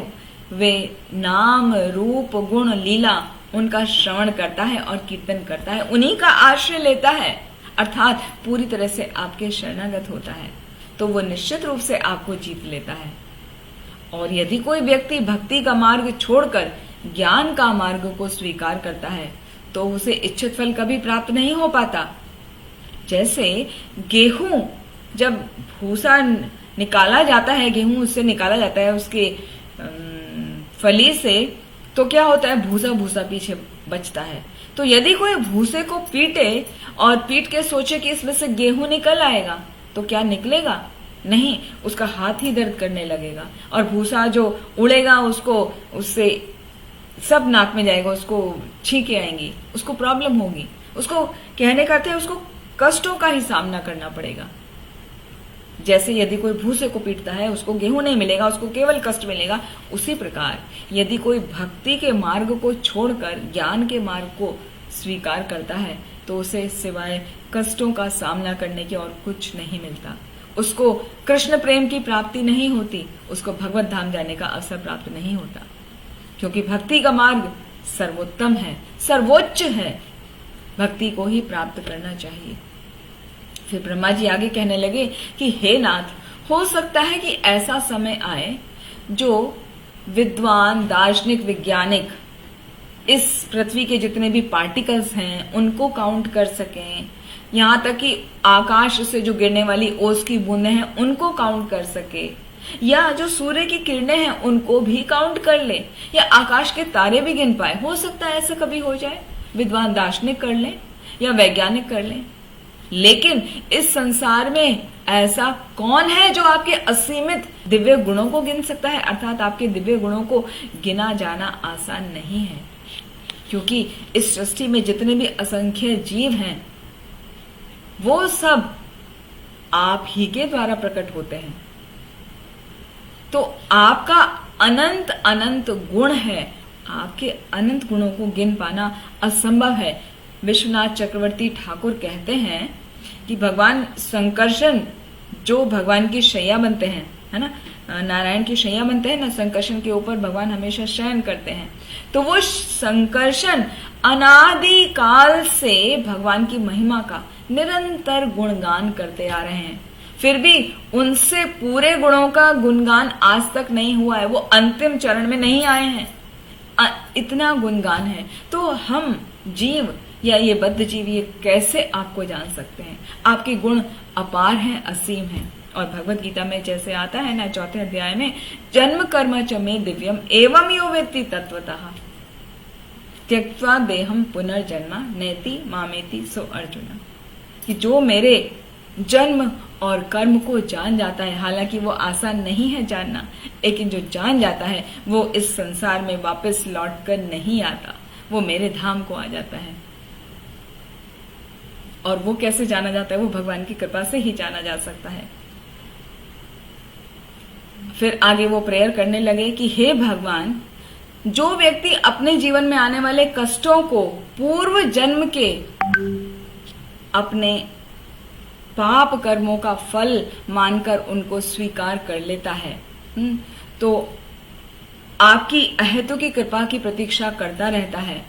वे नाम, रूप, गुण, लीला उनका श्रवण करता है और कीर्तन करता है, उन्हीं का आश्रय लेता है, अर्थात पूरी तरह से आपके शरणागत होता है, तो वो निश्चित रूप से आपको जीत लेता है। और यदि कोई व्यक्ति भक्ति का मार्ग छोड़कर ज्ञान का मार्ग को स्वीकार करता है तो उसे इच्छित फल कभी प्राप्त नहीं हो पाता। जैसे गेहूं जब भूसा निकाला जाता है, गेहूं उससे निकाला जाता है उसके फली से, तो क्या होता है, भूसा भूसा पीछे बचता है। तो यदि कोई भूसे को पीटे और पीट के सोचे कि इसमें से गेहूं निकल आएगा, तो क्या निकलेगा? नहीं, उसका हाथ ही दर्द करने लगेगा और भूसा जो उड़ेगा उसको, उससे सब नाक में जाएगा, उसको छींके आएंगी, उसको प्रॉब्लम होगी, उसको कहने का अर्थ है उसको कष्टों का ही सामना करना पड़ेगा। जैसे यदि कोई भूसे को पीटता है उसको गेहूं नहीं मिलेगा, उसको केवल कष्ट मिलेगा, उसी प्रकार यदि कोई भक्ति के मार्ग को छोड़कर ज्ञान के मार्ग को स्वीकार करता है तो उसे सिवाय कष्टों का सामना करने के और कुछ नहीं मिलता। उसको कृष्ण प्रेम की प्राप्ति नहीं होती, उसको भगवत धाम जाने का अवसर प्राप्त नहीं होता, क्योंकि भक्ति का मार्ग सर्वोत्तम है, सर्वोच्च है, भक्ति को ही प्राप्त करना चाहिए। फिर ब्रह्मा जी आगे कहने लगे कि हे नाथ, हो सकता है कि ऐसा समय आए जो विद्वान, दार्शनिक, वैज्ञानिक इस पृथ्वी के जितने भी पार्टिकल्स हैं उनको काउंट कर सकें, यहाँ तक कि आकाश से जो गिरने वाली ओस की बूंदें हैं उनको काउंट कर सके, या जो सूर्य की किरणें हैं उनको भी काउंट कर ले, या आकाश के तारे भी गिन पाए। हो सकता है ऐसा कभी हो जाए, विद्वान दार्शनिक कर लें या वैज्ञानिक कर लें। लेकिन इस संसार में ऐसा कौन है जो आपके असीमित दिव्य गुणों को गिन सकता है? अर्थात आपके दिव्य गुणों को गिना जाना आसान नहीं है, क्योंकि इस सृष्टि में जितने भी असंख्य जीव हैं वो सब आप ही के द्वारा प्रकट होते हैं। तो आपका अनंत अनंत गुण है, आपके अनंत गुणों को गिन पाना असंभव है। विश्वनाथ चक्रवर्ती ठाकुर कहते हैं कि भगवान संकर्षण जो भगवान की शैया बनते हैं, है ना, नारायण की शैया बनते हैं ना, संकर्षण के ऊपर भगवान हमेशा शयन करते हैं, तो वो संकर्षण अनादि काल से भगवान की महिमा का निरंतर गुणगान करते आ रहे हैं, फिर भी उनसे पूरे गुणों का गुणगान आज तक नहीं हुआ है, वो अंतिम चरण में नहीं आए हैं, इतना गुणगान है। तो हम जीव या ये बद्ध जीव ये कैसे आपको जान सकते हैं? आपके गुण अपार हैं, असीम हैं। और भगवत गीता में जैसे आता है ना 4थे अध्याय में, जन्म कर्म च मे दिव्यम एवं यो वेत्ति तत्वतः त्यक्त्वा देहम पुनर्जन्मा नैति मामेति सो अर्जुन, कि जो मेरे जन्म और कर्म को जान जाता है, हालांकि वो आसान नहीं है जानना, लेकिन जो जान जाता है वो इस संसार में वापस लौट कर नहीं आता, वो मेरे धाम को आ जाता है। और वो कैसे जाना जाता है? वो भगवान की कृपा से ही जाना जा सकता है। फिर आगे वो प्रेयर करने लगे कि हे भगवान, जो व्यक्ति अपने जीवन में आने वाले कष्टों को पूर्व जन्म के अपने पाप कर्मों का फल मानकर उनको स्वीकार कर लेता है, तो आपकी अहेतु की कृपा की प्रतीक्षा करता रहता है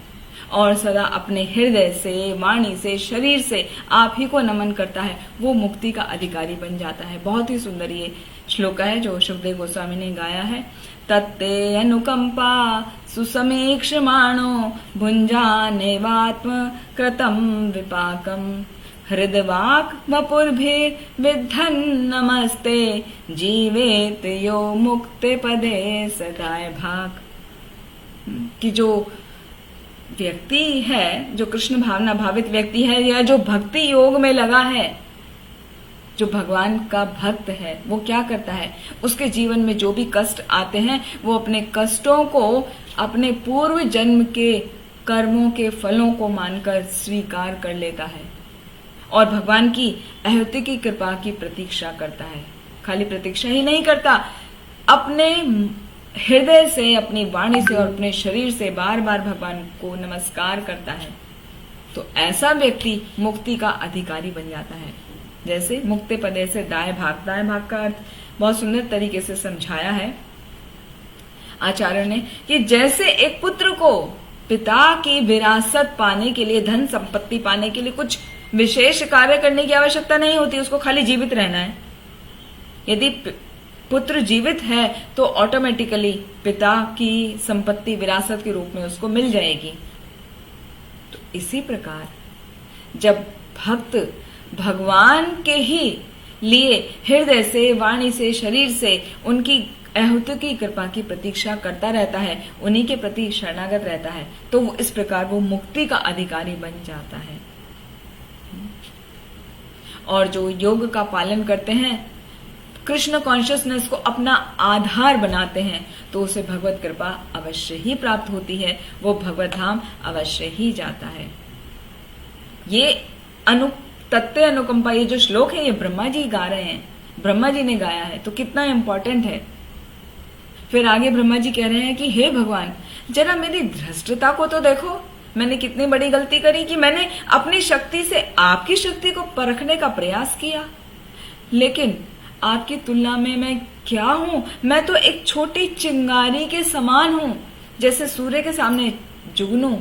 और सदा अपने हृदय से, वाणी से, शरीर से आप ही को नमन करता है, वो मुक्ति का अधिकारी बन जाता है। बहुत ही सुंदर ये श्लोक है जो शुभदेव गोस्वामी ने गाया है। तत्ते अनुकंपा सुसमीक्षमाणो भुंजानेवात्म कृतम विपाकम हृदवाक वपुर्भिर विद्धन नमस्ते जीवेत यो मुक्ते पदे सदाय भाग। कि जो व्यक्ति है, जो कृष्ण भावना भावित व्यक्ति है या जो भक्ति योग में लगा है, जो भगवान का भक्त है, वो क्या करता है? उसके जीवन में जो भी कष्ट आते हैं वो अपने कष्टों को अपने पूर्व जन्म के कर्मों के फलों को मानकर स्वीकार कर लेता है और भगवान की अहृति की कृपा की प्रतीक्षा करता है। खाली प्रतीक्षा ही नहीं करता, अपने हृदय से, अपनी वाणी से और अपने शरीर से बार बार भगवान को नमस्कार करता है। तो ऐसा व्यक्ति मुक्ति का अधिकारी बन जाता है। जैसे मुक्ति पदे से दाय भाग, दाय भाग का अर्थ बहुत सुंदर तरीके से समझाया है आचार्य ने कि जैसे एक पुत्र को पिता की विरासत पाने के लिए, धन संपत्ति पाने के लिए कुछ विशेष कार्य करने की आवश्यकता नहीं होती, उसको खाली जीवित रहना है। यदि पुत्र जीवित है तो ऑटोमेटिकली पिता की संपत्ति विरासत के रूप में उसको मिल जाएगी। तो इसी प्रकार जब भक्त भगवान के ही लिए हृदय से, वाणी से, शरीर से उनकी अहुति की कृपा की प्रतीक्षा करता रहता है, उन्हीं के प्रति शरणागत रहता है, तो इस प्रकार वो मुक्ति का अधिकारी बन जाता है। और जो योग का पालन करते हैं, कृष्ण कॉन्शियसनेस को अपना आधार बनाते हैं, तो उसे भगवत कृपा अवश्य ही प्राप्त होती है, वो भगवत धाम अवश्य ही जाता है। ये तत्व अनुकंपा, ये जो श्लोक है ये ब्रह्मा जी गा रहे हैं, ब्रह्मा जी ने गाया है, तो कितना इंपॉर्टेंट है। फिर आगे ब्रह्मा जी कह रहे हैं कि हे भगवान, जरा मेरी धृष्टता को तो देखो, मैंने कितनी बड़ी गलती करी कि मैंने अपनी शक्ति से आपकी शक्ति को परखने का प्रयास किया, लेकिन आपकी तुलना में मैं क्या हूं? मैं तो एक छोटी चिंगारी के समान हूं। जैसे सूर्य के सामने जुगनू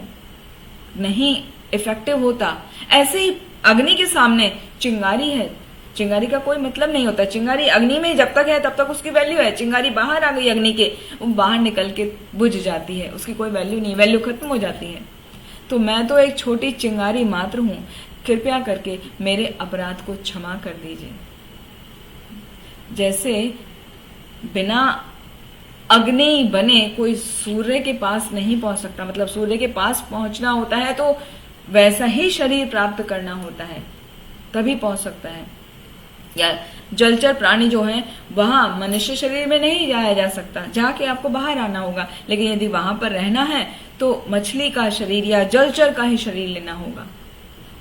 नहीं इफेक्टिव होता, ऐसे ही अग्नि के सामने चिंगारी है। चिंगारी का कोई मतलब नहीं होता, चिंगारी अग्नि में जब तक है तब तक उसकी वैल्यू है। चिंगारी बाहर आ गई अग्नि के, वो बाहर निकल के बुझ जाती है, उसकी कोई वैल्यू नहीं, वैल्यू खत्म हो जाती है। तो मैं तो एक छोटी चिंगारी मात्र हूं, कृपया करके मेरे अपराध को क्षमा कर दीजिए। जैसे बिना अग्नि बने कोई सूर्य के पास नहीं पहुंच सकता, मतलब सूर्य के पास पहुंचना होता है तो वैसा ही शरीर प्राप्त करना होता है, तभी पहुंच सकता है। या जलचर प्राणी जो हैं, वहां मनुष्य शरीर में नहीं जाया जा सकता, जाके आपको बाहर आना होगा। लेकिन यदि वहां पर रहना है तो मछली का शरीर या जलचर का ही शरीर लेना होगा।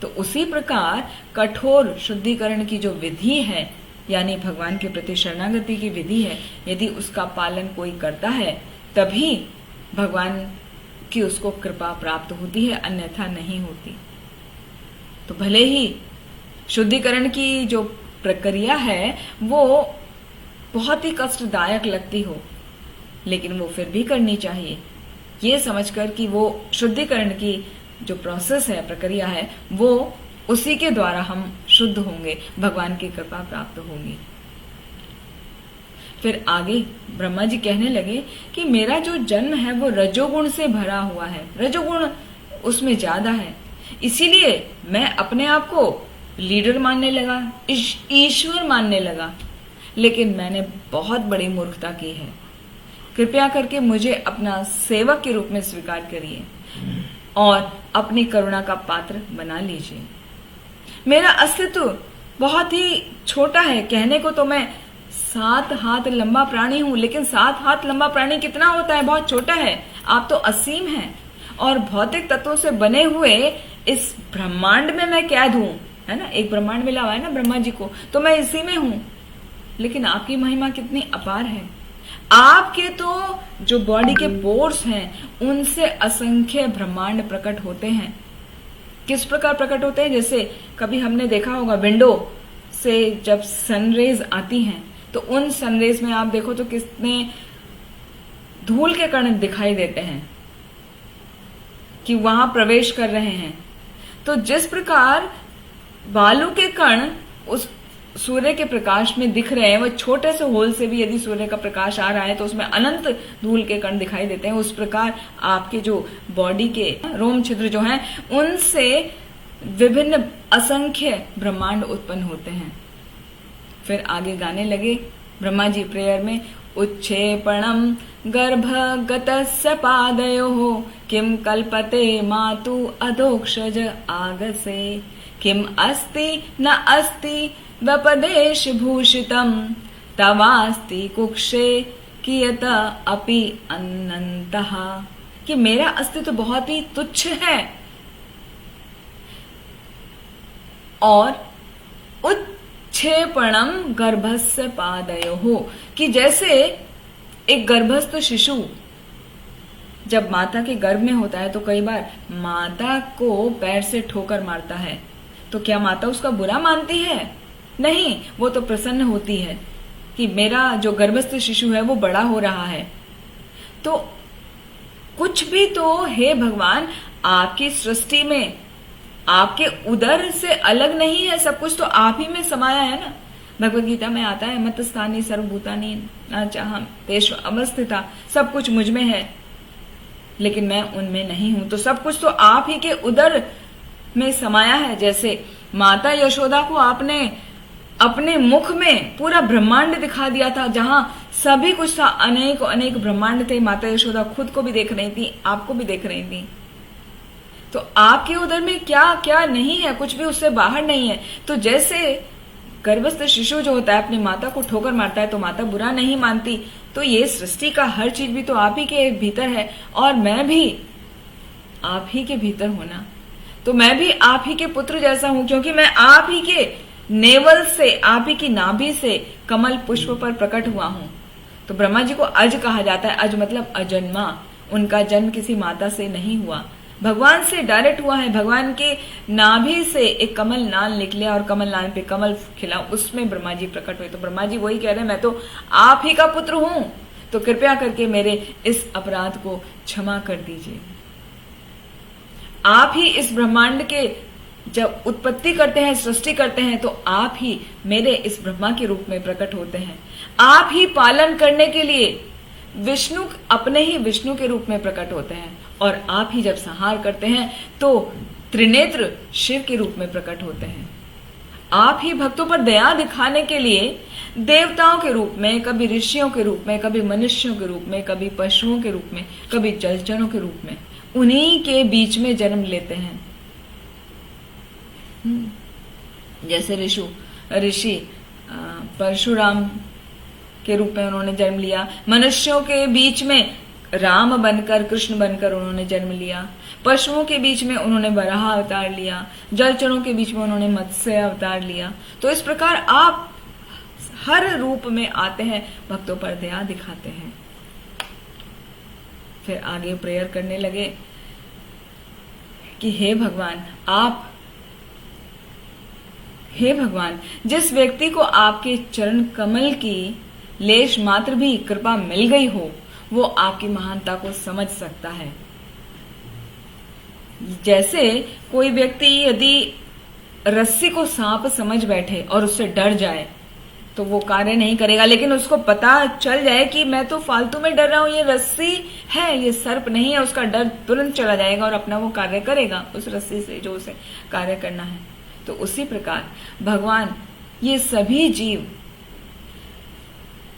तो उसी प्रकार कठोर शुद्धिकरण की जो विधि है, यानी भगवान के प्रति शरणागति की विधि है, यदि उसका पालन कोई करता है तभी भगवान की उसको कृपा प्राप्त होती है, अन्यथा नहीं होती। तो भले ही शुद्धिकरण की जो प्रक्रिया है वो बहुत ही कष्टदायक लगती हो, लेकिन वो फिर भी करनी चाहिए, ये समझकर कि वो शुद्धिकरण की जो प्रोसेस है, प्रक्रिया है, वो उसी के द्वारा हम शुद्ध होंगे, भगवान की कृपा प्राप्त होगी। फिर आगे ब्रह्मा जी कहने लगे कि मेरा जो जन्म है वो रजोगुण से भरा हुआ है, रजोगुण उसमें ज्यादा है, इसीलिए मैं अपने आप को लीडर मानने लगा, ईश्वर मानने लगा। लेकिन मैंने बहुत बड़ी मूर्खता की है, कृपया करके मुझे अपना सेवक के रूप में स्वीकार करिए और अपनी करुणा का पात्र बना लीजिए। मेरा अस्तित्व बहुत ही छोटा है, कहने को तो मैं 7 हाथ लंबा प्राणी हूं, लेकिन 7 हाथ लंबा प्राणी कितना होता है, बहुत छोटा है। आप तो असीम हैं और भौतिक तत्वों से बने हुए इस ब्रह्मांड में मैं कैद हूं, है ना। एक ब्रह्मांड मिला हुआ है ना ब्रह्मा जी को, तो मैं इसी में हूं। लेकिन आपकी महिमा कितनी अपार है। आपके तो जो बॉडी के पोर्स हैं उनसे असंख्य ब्रह्मांड प्रकट होते हैं। किस प्रकार प्रकट होते हैं? जैसे कभी हमने देखा होगा विंडो से जब सनरेज आती हैं तो उन सनरेज में आप देखो तो कितने धूल के कण दिखाई देते हैं कि वहां प्रवेश कर रहे हैं। तो जिस प्रकार बालू के कण उस सूर्य के प्रकाश में दिख रहे हैं, वो छोटे से होल से भी यदि सूर्य का प्रकाश आ रहा है तो उसमें अनंत धूल के कण दिखाई देते हैं। उस प्रकार आपके जो बॉडी के रोम छिद्र जो हैं उनसे विभिन्न असंख्य ब्रह्मांड उत्पन्न होते हैं। फिर आगे गाने लगे ब्रह्मा जी प्रेयर में, उच्छेपणम गर्भगतस्य पादयोः किम कल्पते मातु अधोक्षज आगसे किम अस्ति न अस्ति वपदेश भूषितम तवास्ति कुक्षे कियत अपि अनंतः, कि मेरा अस्तित्व तो बहुत ही तुच्छ है और उच्छेपणम गर्भस्य पादयोः, कि जैसे एक गर्भस्थ शिशु जब माता के गर्भ में होता है तो कई बार माता को पैर से ठोकर मारता है, तो क्या माता उसका बुरा मानती है? नहीं, वो तो प्रसन्न होती है कि मेरा जो गर्भस्थ शिशु है वो बड़ा हो रहा है। तो कुछ भी तो हे भगवान आपकी सृष्टि में, आपके उदर से अलग नहीं है, सब कुछ तो आप ही में समाया है ना। भगवद गीता में आता है मत स्थानी सर्वभूतानि न चाहम तेषु अवस्थिता, सब कुछ मुझ में है लेकिन मैं उनमें नहीं हूं। तो सब कुछ तो आप ही के उदर में समाया है। जैसे माता यशोदा को आपने अपने मुख में पूरा ब्रह्मांड दिखा दिया था, जहां सभी कुछ था, अनेक अनेक ब्रह्मांड थे। माता यशोदा खुद को भी देख रही थी, आपको भी देख रही थी। तो आपके उदर में क्या क्या नहीं है, कुछ भी उससे बाहर नहीं है। तो जैसे गर्भस्थ शिशु जो होता है अपनी माता को ठोकर मारता है तो माता बुरा नहीं मानती, तो ये सृष्टि का हर चीज भी तो आप ही के भीतर है और मैं भी आप ही के भीतर हूं ना। तो मैं भी आप ही के पुत्र जैसा हूं, क्योंकि मैं आप ही के नेवल से, आप ही की नाभि से कमल पुष्प पर प्रकट हुआ हूं। तो ब्रह्मा जी को अज कहा जाता है, अज मतलब अजन्मा, उनका जन्म किसी माता से नहीं हुआ, भगवान से डायरेक्ट हुआ है। भगवान के नाभि से एक कमल नाल निकले और कमल नाल पे कमल खिला, उसमें ब्रह्मा जी प्रकट हुए। तो ब्रह्मा जी वही कह रहे हैं मैं तो आप ही का पुत्र हूं, तो कृपया करके मेरे इस अपराध को क्षमा कर दीजिए। आप ही इस ब्रह्मांड के जब उत्पत्ति करते हैं, सृष्टि करते हैं, तो आप ही मेरे इस ब्रह्मा के रूप में प्रकट होते हैं। आप ही पालन करने के लिए विष्णु अपने ही विष्णु के रूप में प्रकट होते हैं, और आप ही जब संहार करते हैं तो त्रिनेत्र शिव के रूप में प्रकट होते हैं। आप ही भक्तों पर दया दिखाने के लिए देवताओं के रूप में, कभी ऋषियों के रूप में, कभी मनुष्यों के रूप में, कभी पशुओं के रूप में, कभी जलचरों के रूप में उन्हीं के बीच में जन्म लेते हैं। जैसे ऋषि परशुराम के रूप में उन्होंने जन्म लिया, मनुष्यों के बीच में राम बनकर, कृष्ण बनकर उन्होंने जन्म लिया, पशुओं के बीच में उन्होंने वराह अवतार लिया, जलचरों के बीच में उन्होंने मत्स्य अवतार लिया। तो इस प्रकार आप हर रूप में आते हैं, भक्तों पर दया दिखाते हैं। फिर आगे प्रेयर करने लगे कि हे भगवान, जिस व्यक्ति को आपके चरण कमल की लेश मात्र भी कृपा मिल गई हो, वो आपकी महानता को समझ सकता है। जैसे कोई व्यक्ति यदि रस्सी को सांप समझ बैठे और उससे डर जाए तो वो कार्य नहीं करेगा, लेकिन उसको पता चल जाए कि मैं तो फालतू में डर रहा हूं, ये रस्सी है, ये सर्प नहीं है, उसका डर तुरंत चला जाएगा और अपना वो कार्य करेगा उस रस्सी से जो उसे कार्य करना है। तो उसी प्रकार भगवान, ये सभी जीव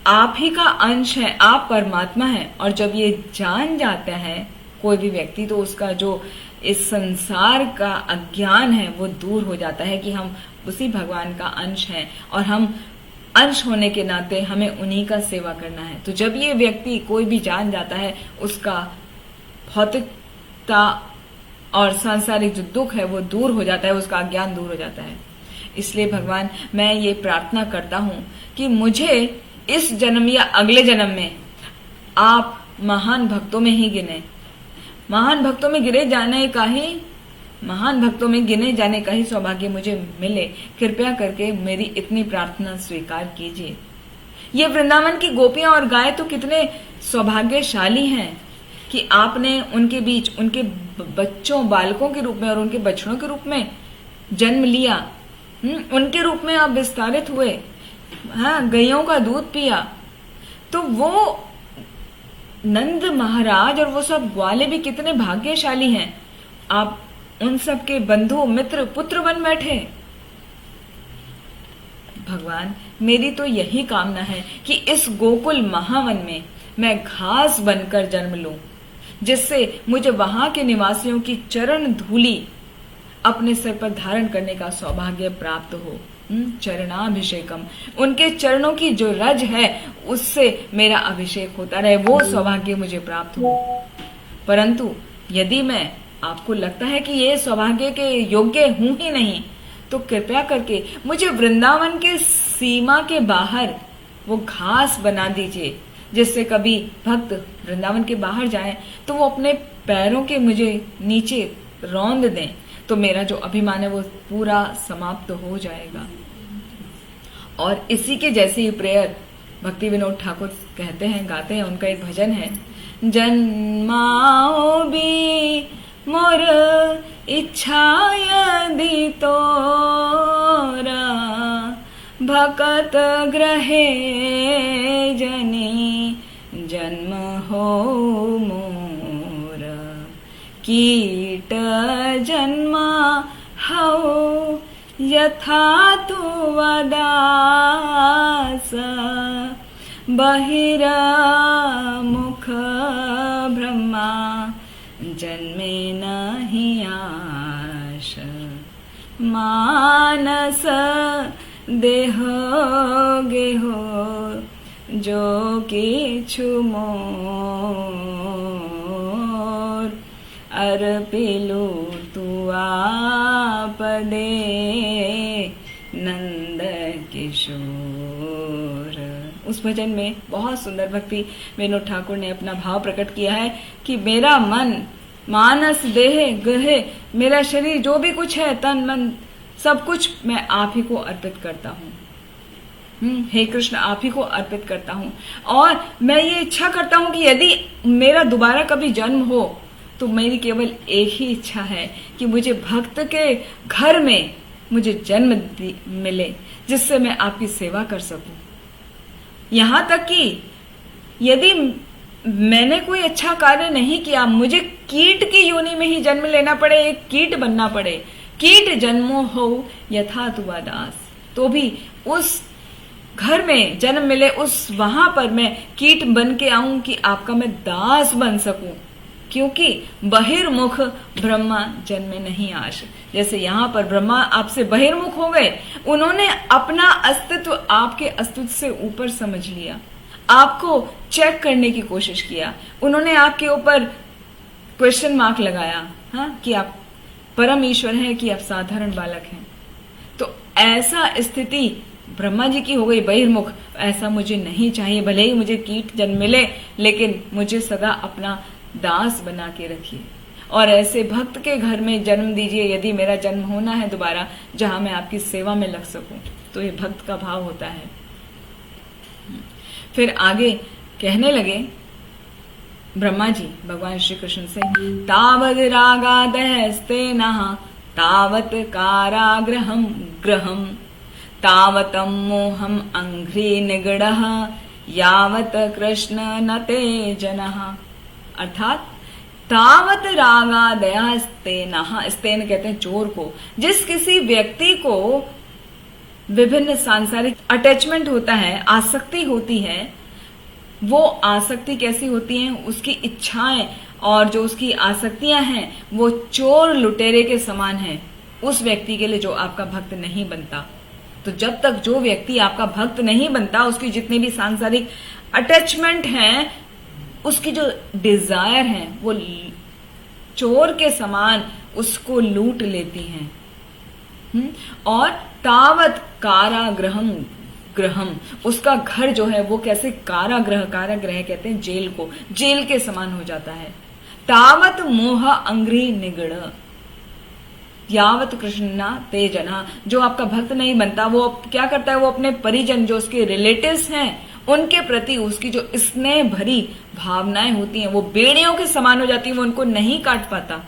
आप ही का अंश है, आप परमात्मा है, और जब ये जान जाता है कोई भी व्यक्ति, तो उसका जो इस संसार का अज्ञान है वो दूर हो जाता है कि हम उसी भगवान का अंश हैं और हम अंश होने के नाते हमें उन्हीं का सेवा करना है। तो जब ये व्यक्ति कोई भी जान जाता है, उसका भौतिकता और सांसारिक जो दुख है वो दूर हो जाता है, उसका अज्ञान दूर हो जाता है। इसलिए भगवान, मैं ये प्रार्थना करता हूं कि मुझे इस जन्म या अगले जन्म में आप महान भक्तों में ही गिने, महान भक्तों में गिने जाने का ही सौभाग्य मुझे मिले। कृपया करके मेरी इतनी प्रार्थना स्वीकार कीजिए। ये वृंदावन की गोपियां और गाय तो कितने सौभाग्यशाली हैं कि आपने उनके बीच उनके बच्चों, बालकों के रूप में और उनके बछड़ों के रूप में जन्म लिया। उनके रूप में आप विस्तारित हुए, हाँ, गैयों का दूध पिया। तो वो नंद महाराज और वो सब ग्वाले भी कितने भाग्यशाली हैं, आप उन सब के बंधु, मित्र, पुत्र बन बैठे। भगवान, मेरी तो यही कामना है कि इस गोकुल महावन में मैं घास बनकर जन्म लूं, जिससे मुझे वहां के निवासियों की चरण धूली अपने सिर पर धारण करने का सौभाग्य प्राप्त हो। चरणाभिषेकम, उनके चरणों की जो रज है उससे मेरा अभिषेक होता रहे, वो सौभाग्य मुझे प्राप्त हो। परंतु यदि मैं, आपको लगता है कि ये सौभाग्य के योग्य हूं ही नहीं, तो कृपया करके मुझे वृंदावन के सीमा के बाहर वो घास बना दीजिए, जिससे कभी भक्त वृंदावन के बाहर जाए तो वो अपने पैरों के मुझे नीचे रौंद दें, तो मेरा जो अभिमान है वो पूरा समाप्त हो जाएगा। और इसी के जैसी प्रेयर भक्ति विनोद ठाकुर कहते हैं, गाते हैं, उनका एक भजन है, जन्माओ भी मोर इच्छा यदि तोरा, भकत ग्रहे जनी जन्म हो मोर, कीट जन्मा हो यथा तु वदास, बहिर्मुख ब्रह्मा जन्मे नहीं आश, मानस देह गेहो जो किछु मोर, अर्पिलु तु आपदे नंद किशोर। उस भजन में बहुत सुंदर भक्ति विनोद ठाकुर ने अपना भाव प्रकट किया है कि मेरा मन, मानस, देह, ग्रह, मेरा शरीर, जो भी कुछ है, तन मन, सब कुछ मैं आप ही को अर्पित करता हूँ। हे कृष्ण, आप ही को अर्पित करता हूँ। और मैं ये इच्छा करता हूँ कि यदि मेरा दोबारा कभी जन्म हो तो मेरी केवल एक ही इच्छा है कि मुझे भक्त के घर में मुझे जन्म मिले, जिससे मैं आपकी सेवा कर सकूं। यहां तक कि यदि मैंने कोई अच्छा कार्य नहीं किया, मुझे कीट की योनि में ही जन्म लेना पड़े, एक कीट बनना पड़े, कीट जन्मो हो यथा तुवा दास, तो भी उस घर में जन्म मिले, उस वहां पर मैं कीट बन के आऊं कि आपका मैं दास बन सकूं, क्योंकि बहिर्मुख ब्रह्मा जन्मे नहीं आश। जैसे यहाँ पर ब्रह्मा आपसे बहिर्मुख हो गए, उन्होंने अपना अस्तित्व आपके अस्तित्व से ऊपर समझ लिया, आपको चेक करने की कोशिश किया, उन्होंने आपके ऊपर क्वेश्चन मार्क लगाया, हाँ, कि आप परम ईश्वर हैं कि आप साधारण बालक हैं। तो ऐसा स्थिति ब्रह्मा जी की हो गई, बहिर्मुख। ऐसा मुझे नहीं चाहिए, भले ही मुझे कीट जन्म मिले, लेकिन मुझे सदा अपना दास बना के रखिए, और ऐसे भक्त के घर में जन्म दीजिए यदि मेरा जन्म होना है दोबारा, जहां मैं आपकी सेवा में लग सकूं। तो ये भक्त का भाव होता है। फिर आगे कहने लगे ब्रह्मा जी भगवान श्री कृष्ण से, तावद रागादयस्तेनः तावत कारागृहं ग्रहम्, तावतं मोहम् अंघ्रि निगडः यावत कृष्ण न ते जनः। अर्थात तावत रागादया स्तेनः, स्तेन कहते हैं चोर को। जिस किसी व्यक्ति को विभिन्न सांसारिक अटैचमेंट होता है, आसक्ति होती है, वो आसक्ति कैसी होती है, उसकी इच्छाएं और जो उसकी आसक्तियां हैं वो चोर लुटेरे के समान है उस व्यक्ति के लिए जो आपका भक्त नहीं बनता। तो जब तक जो व्यक्ति आपका भक्त नहीं बनता, उसकी जितनी भी सांसारिक अटैचमेंट हैं, उसकी जो डिजायर है वो चोर के समान उसको लूट लेती हैं। और तावत कारागृहम ग्रहम, उसका घर जो है वो कैसे कारागृह, कारागृह कहते हैं जेल को, जेल के समान हो जाता है। तावत मोह अंग्री निगड़ यावत कृष्णा ते जना, जो आपका भक्त नहीं बनता वो क्या करता है, वो अपने परिजन जो उसके रिलेटिव्स हैं उनके प्रति उसकी जो स्नेह भरी भावनाएं होती हैं वो बेड़ियों के समान हो जाती है, वो उनको नहीं काट पाता।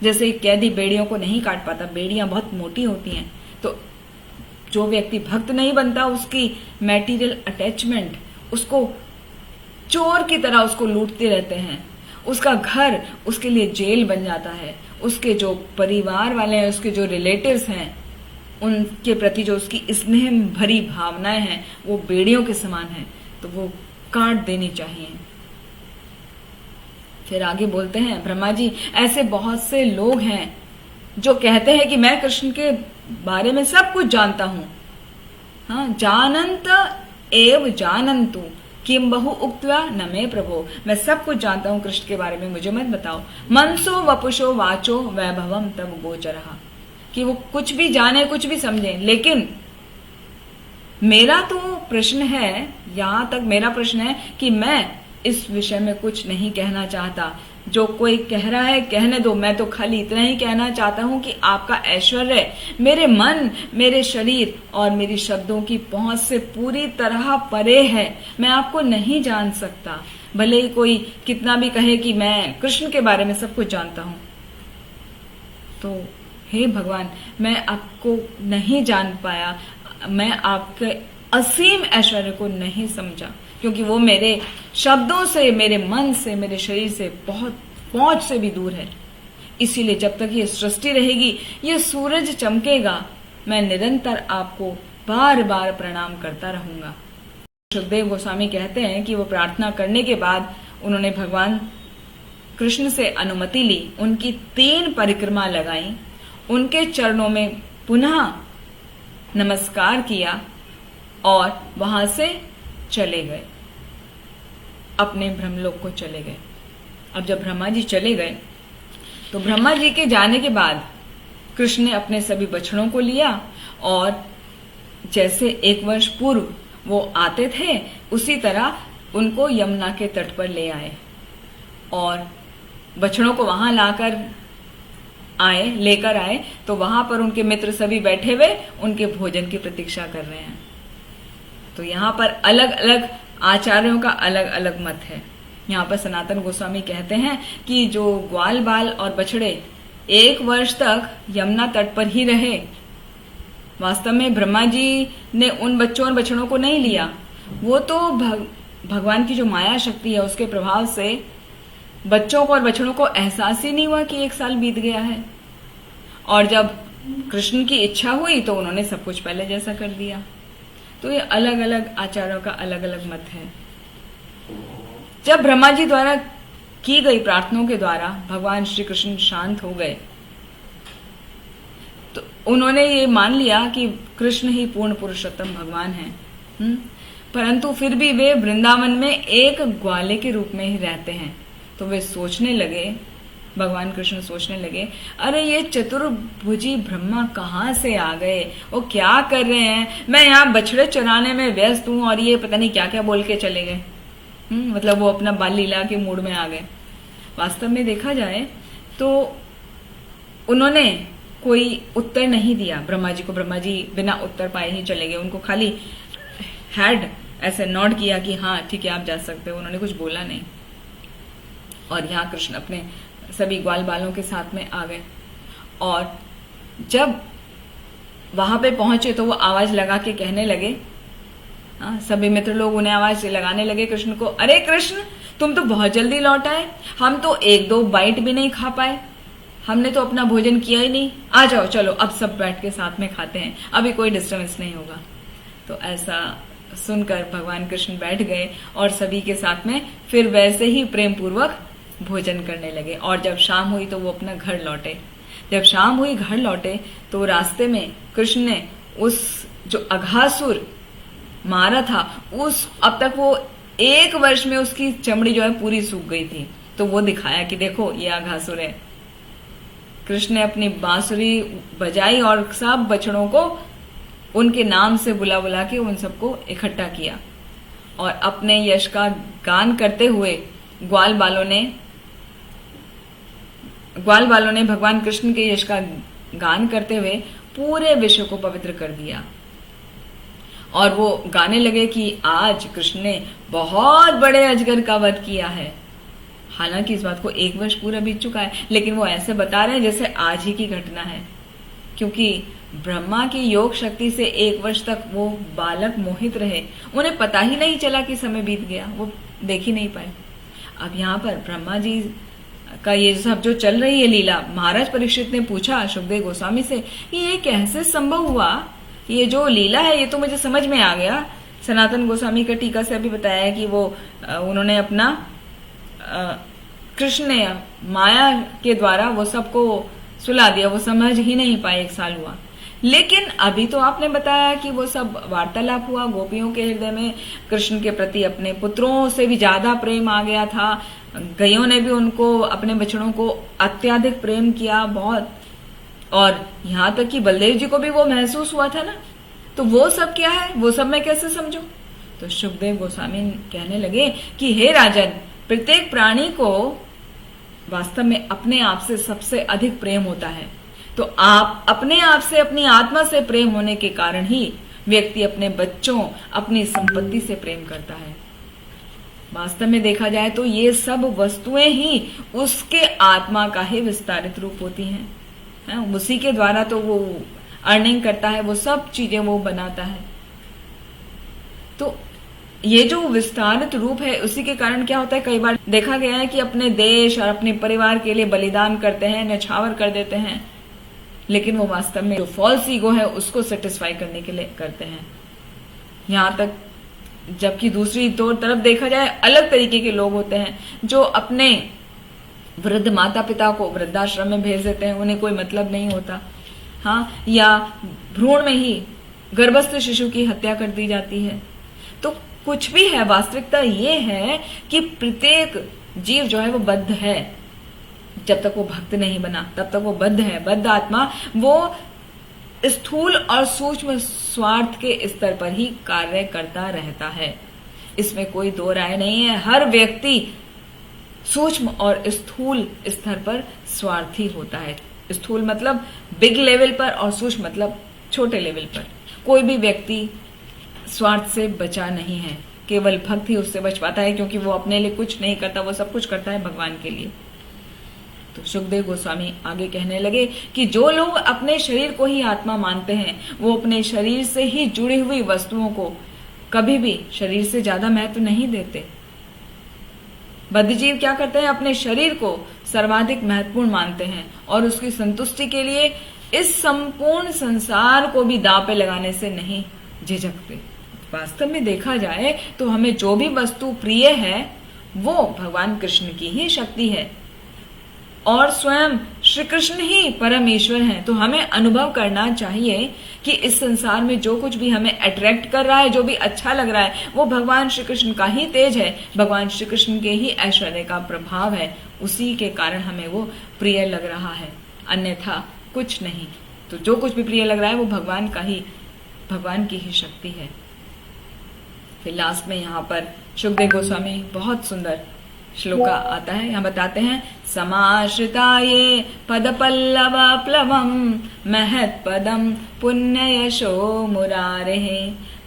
जैसे कैदी बेड़ियों को नहीं काट पाता, बेड़ियां बहुत मोटी होती हैं। तो जो व्यक्ति भक्त नहीं बनता, उसकी मैटीरियल अटैचमेंट उसको चोर की तरह उसको लूटते रहते हैं, उसका घर उसके लिए जेल बन जाता है, उसके जो परिवार वाले हैं, उसके जो रिलेटिव्स हैं, उनके प्रति जो उसकी स्नेह भरी भावनाएं हैं वो बेड़ियों के समान है, तो वो काट देनी चाहिए। फिर आगे बोलते हैं ब्रह्मा जी, ऐसे बहुत से लोग हैं जो कहते हैं कि मैं कृष्ण के बारे में सब कुछ जानता हूं, हाँ, जानंत एव जानंतु किम बहु उक्त्वा न मे प्रभो, मैं सब कुछ जानता हूं कृष्ण के बारे में, मुझे मत बताओ। मनसो वपुषो वाचो वैभवम तब गोचरः, कि वो कुछ भी जाने कुछ भी समझे, लेकिन मेरा तो प्रश्न है, यहां तक मेरा प्रश्न है कि मैं इस विषय में कुछ नहीं कहना चाहता। जो कोई कह रहा है कहने दो, मैं तो खाली इतना ही कहना चाहता हूं कि आपका ऐश्वर्य मेरे मन, मेरे शरीर और मेरी शब्दों की पहुंच से पूरी तरह परे है। मैं आपको नहीं जान सकता, भले ही कोई कितना भी कहे कि मैं कृष्ण के बारे में सब कुछ जानता हूं। तो हे भगवान, मैं आपको नहीं जान पाया, मैं आपके असीम ऐश्वर्य को नहीं समझा, क्योंकि वो मेरे शब्दों से, मेरे मन से, मेरे शरीर से बहुत पहुंच से भी दूर है। इसीलिए जब तक ये सृष्टि रहेगी, ये सूरज चमकेगा, मैं निरंतर आपको बार बार प्रणाम करता रहूंगा। सुखदेव गोस्वामी कहते हैं कि वो प्रार्थना करने के बाद उन्होंने भगवान कृष्ण से अनुमति ली, उनकी 3 परिक्रमा लगाई, उनके चरणों में पुनः नमस्कार किया और वहां से चले गए, अपने ब्रह्मलोक को चले गए। अब जब ब्रह्मा जी चले गए तो ब्रह्मा जी के जाने के बाद कृष्ण ने अपने सभी बछड़ों को लिया और जैसे 1 वर्ष पूर्व वो आते थे उसी तरह उनको यमुना के तट पर ले आए और बछड़ों को वहां लेकर आए तो वहां पर उनके मित्र सभी बैठे हुए उनके भोजन की प्रतीक्षा कर रहे हैं। तो यहाँ पर अलग अलग आचार्यों का अलग अलग मत है। यहाँ पर सनातन गोस्वामी कहते हैं कि जो ग्वाल बाल और बछड़े 1 वर्ष तक यमुना तट पर ही रहे, वास्तव में ब्रह्मा जी ने उन बच्चों और बछड़ों को नहीं लिया। वो तो भगवान की जो माया शक्ति है उसके प्रभाव से बच्चों को और बछड़ों को एहसास ही नहीं हुआ कि 1 साल बीत गया है। और जब कृष्ण की इच्छा हुई तो उन्होंने सब कुछ पहले जैसा कर दिया। तो ये अलग अलग आचार्यों का अलग अलग मत है। जब ब्रह्मा जी द्वारा की गई प्रार्थनाओं के द्वारा भगवान श्री कृष्ण शांत हो गए तो उन्होंने ये मान लिया कि कृष्ण ही पूर्ण पुरुषोत्तम भगवान है। परंतु फिर भी वे वृंदावन में एक ग्वाले के रूप में ही रहते हैं। तो वे सोचने लगे, भगवान कृष्ण सोचने लगे, अरे ये चतुर्भुजी ब्रह्मा कहाँ से आ गए, वो क्या कर रहे हैं, मैं यहाँ बछड़े चराने में व्यस्त हूँ और ये पता नहीं क्या क्या बोल के चले गए। मतलब वो अपना बाल लीला के मूड में आ गए। वास्तव में देखा जाए तो उन्होंने कोई उत्तर नहीं दिया ब्रह्मा जी को। ब्रह्मा जी बिना उत्तर पाए ही चले गए। उनको खाली हेड ऐसे नॉड किया कि हाँ ठीक है आप जा सकते हो, उन्होंने कुछ बोला नहीं। और यहाँ कृष्ण अपने सभी ग्वाल बालों के साथ में आ गए और जब वहां पे पहुंचे तो वो आवाज लगा के कहने लगे, सभी मित्र लोग उन्हें आवाज लगाने लगे कृष्ण को, अरे कृष्ण तुम तो बहुत जल्दी लौट आए, हम तो 1-2 बाइट भी नहीं खा पाए, हमने तो अपना भोजन किया ही नहीं, आ जाओ चलो अब सब बैठ के साथ में खाते हैं, अभी कोई डिस्टर्बेंस नहीं होगा। तो ऐसा सुनकर भगवान कृष्ण बैठ गए और सभी के साथ में फिर वैसे ही प्रेम पूर्वक भोजन करने लगे। और जब शाम हुई तो वो अपना घर लौटे। जब शाम हुई घर लौटे तो रास्ते में कृष्ण ने उस जो अघासुर मारा था उस अब तक वो 1 वर्ष में उसकी चमड़ी जो है पूरी सूख गई थी, तो वो दिखाया कि देखो ये अघासुर है। कृष्ण ने अपनी बांसुरी बजाई और सब बछड़ों को उनके नाम से बुला बुला के उन सबको इकट्ठा किया और अपने यश का गान करते हुए ग्वाल बालों ने भगवान कृष्ण के यश का गान करते हुए पूरे विश्व को पवित्र कर दिया। और वो गाने लगे कि आज कृष्ण ने बहुत बड़े अजगर का वध किया है। हालांकि इस बात को 1 वर्ष पूरा बीत चुका है, लेकिन वो ऐसे बता रहे हैं जैसे आज ही की घटना है, क्योंकि ब्रह्मा की योग शक्ति से 1 वर्ष तक वो बालक मोहित रहे, उन्हें पता ही नहीं चला कि समय बीत गया, वो देख ही नहीं पाए। अब यहाँ पर ब्रह्मा जी का ये सब जो चल रही है लीला, महाराज परीक्षित ने पूछा सुखदेव गोस्वामी से कि ये कैसे संभव हुआ, ये जो लीला है ये तो मुझे समझ में आ गया। सनातन गोस्वामी का टीका से अभी बताया है कि वो उन्होंने अपना कृष्ण ने माया के द्वारा वो सबको सुला दिया, वो समझ ही नहीं पाए, 1 साल हुआ। लेकिन अभी तो आपने बताया कि वो सब वार्तालाप हुआ, गोपियों के हृदय में कृष्ण के प्रति अपने पुत्रों से भी ज्यादा प्रेम आ गया था, गैयों ने भी उनको अपने बछड़ों को अत्यधिक प्रेम किया बहुत, और यहाँ तक कि बलदेव जी को भी वो महसूस हुआ था ना। तो वो सब क्या है, वो सब मैं कैसे समझूं? तो सुखदेव गोस्वामी कहने लगे कि हे राजन, प्रत्येक प्राणी को वास्तव में अपने आप से सबसे अधिक प्रेम होता है। तो आप अपने आप से, अपनी आत्मा से प्रेम होने के कारण ही व्यक्ति अपने बच्चों, अपनी संपत्ति से प्रेम करता है। वास्तव में देखा जाए तो ये सब वस्तुएं ही उसके आत्मा का ही विस्तारित रूप होती हैं। उसी के द्वारा तो वो अर्निंग करता है, वो सब चीजें वो बनाता है। तो ये जो विस्तारित रूप है, उसी के कारण क्या होता है, कई बार देखा गया है कि अपने देश और अपने परिवार के लिए बलिदान करते हैं, न्यौछावर कर देते हैं, लेकिन वो वास्तव में जो फॉल्स ईगो है उसको सेटिस्फाई करने के लिए करते हैं। यहां तक जबकि दूसरी तरफ देखा जाए, अलग तरीके के लोग होते हैं जो अपने वृद्ध माता पिता को वृद्धाश्रम में भेज देते हैं, उन्हें कोई मतलब नहीं होता। हाँ, या भ्रूण में ही गर्भस्थ शिशु की हत्या कर दी जाती है। तो कुछ भी है, वास्तविकता ये है कि प्रत्येक जीव जो है वो बद्ध है। जब तक वो भक्त नहीं बना तब तक वो बद्ध है। बद्ध आत्मा वो स्थूल और सूक्ष्म स्वार्थ के स्तर पर ही कार्य करता रहता है, इसमें कोई दो राय नहीं है। हर व्यक्ति सूक्ष्म और स्थूल स्तर पर स्वार्थी होता है। स्थूल मतलब बिग लेवल पर और सूक्ष्म मतलब छोटे लेवल पर। कोई भी व्यक्ति स्वार्थ से बचा नहीं है, केवल भक्त ही उससे बच पाता है, क्योंकि वो अपने लिए कुछ नहीं करता, वो सब कुछ करता है भगवान के लिए। तो सुखदेव गोस्वामी आगे कहने लगे कि जो लोग अपने शरीर को ही आत्मा मानते हैं, वो अपने शरीर से ही जुड़ी हुई वस्तुओं को कभी भी शरीर से ज्यादा महत्व नहीं देते। बद्धजीव क्या करते हैं, अपने शरीर को सर्वाधिक महत्वपूर्ण मानते हैं और उसकी संतुष्टि के लिए इस संपूर्ण संसार को भी दांव पे लगाने से नहीं झिझकते। वास्तव में देखा जाए तो हमें जो भी वस्तु प्रिय है वो भगवान कृष्ण की ही शक्ति है और स्वयं श्री कृष्ण ही परम ईश्वर हैं। तो हमें अनुभव करना चाहिए कि इस संसार में जो कुछ भी हमें अट्रैक्ट कर रहा है, जो भी अच्छा लग रहा है, वो भगवान श्री कृष्ण का ही तेज है, भगवान श्री कृष्ण के ही ऐश्वर्य का प्रभाव है। उसी के कारण हमें वो प्रिय लग रहा है, अन्यथा कुछ नहीं। तो जो कुछ भी प्रिय लग रहा है वो भगवान की ही शक्ति है। फिर लास्ट में यहाँ पर सुखदेव गोस्वामी बहुत सुंदर श्लोका आता है। यहाँ बताते हैं, समाश्रिताये पद पल्लव प्लवम महत पदम पुण्य यशो मुरारे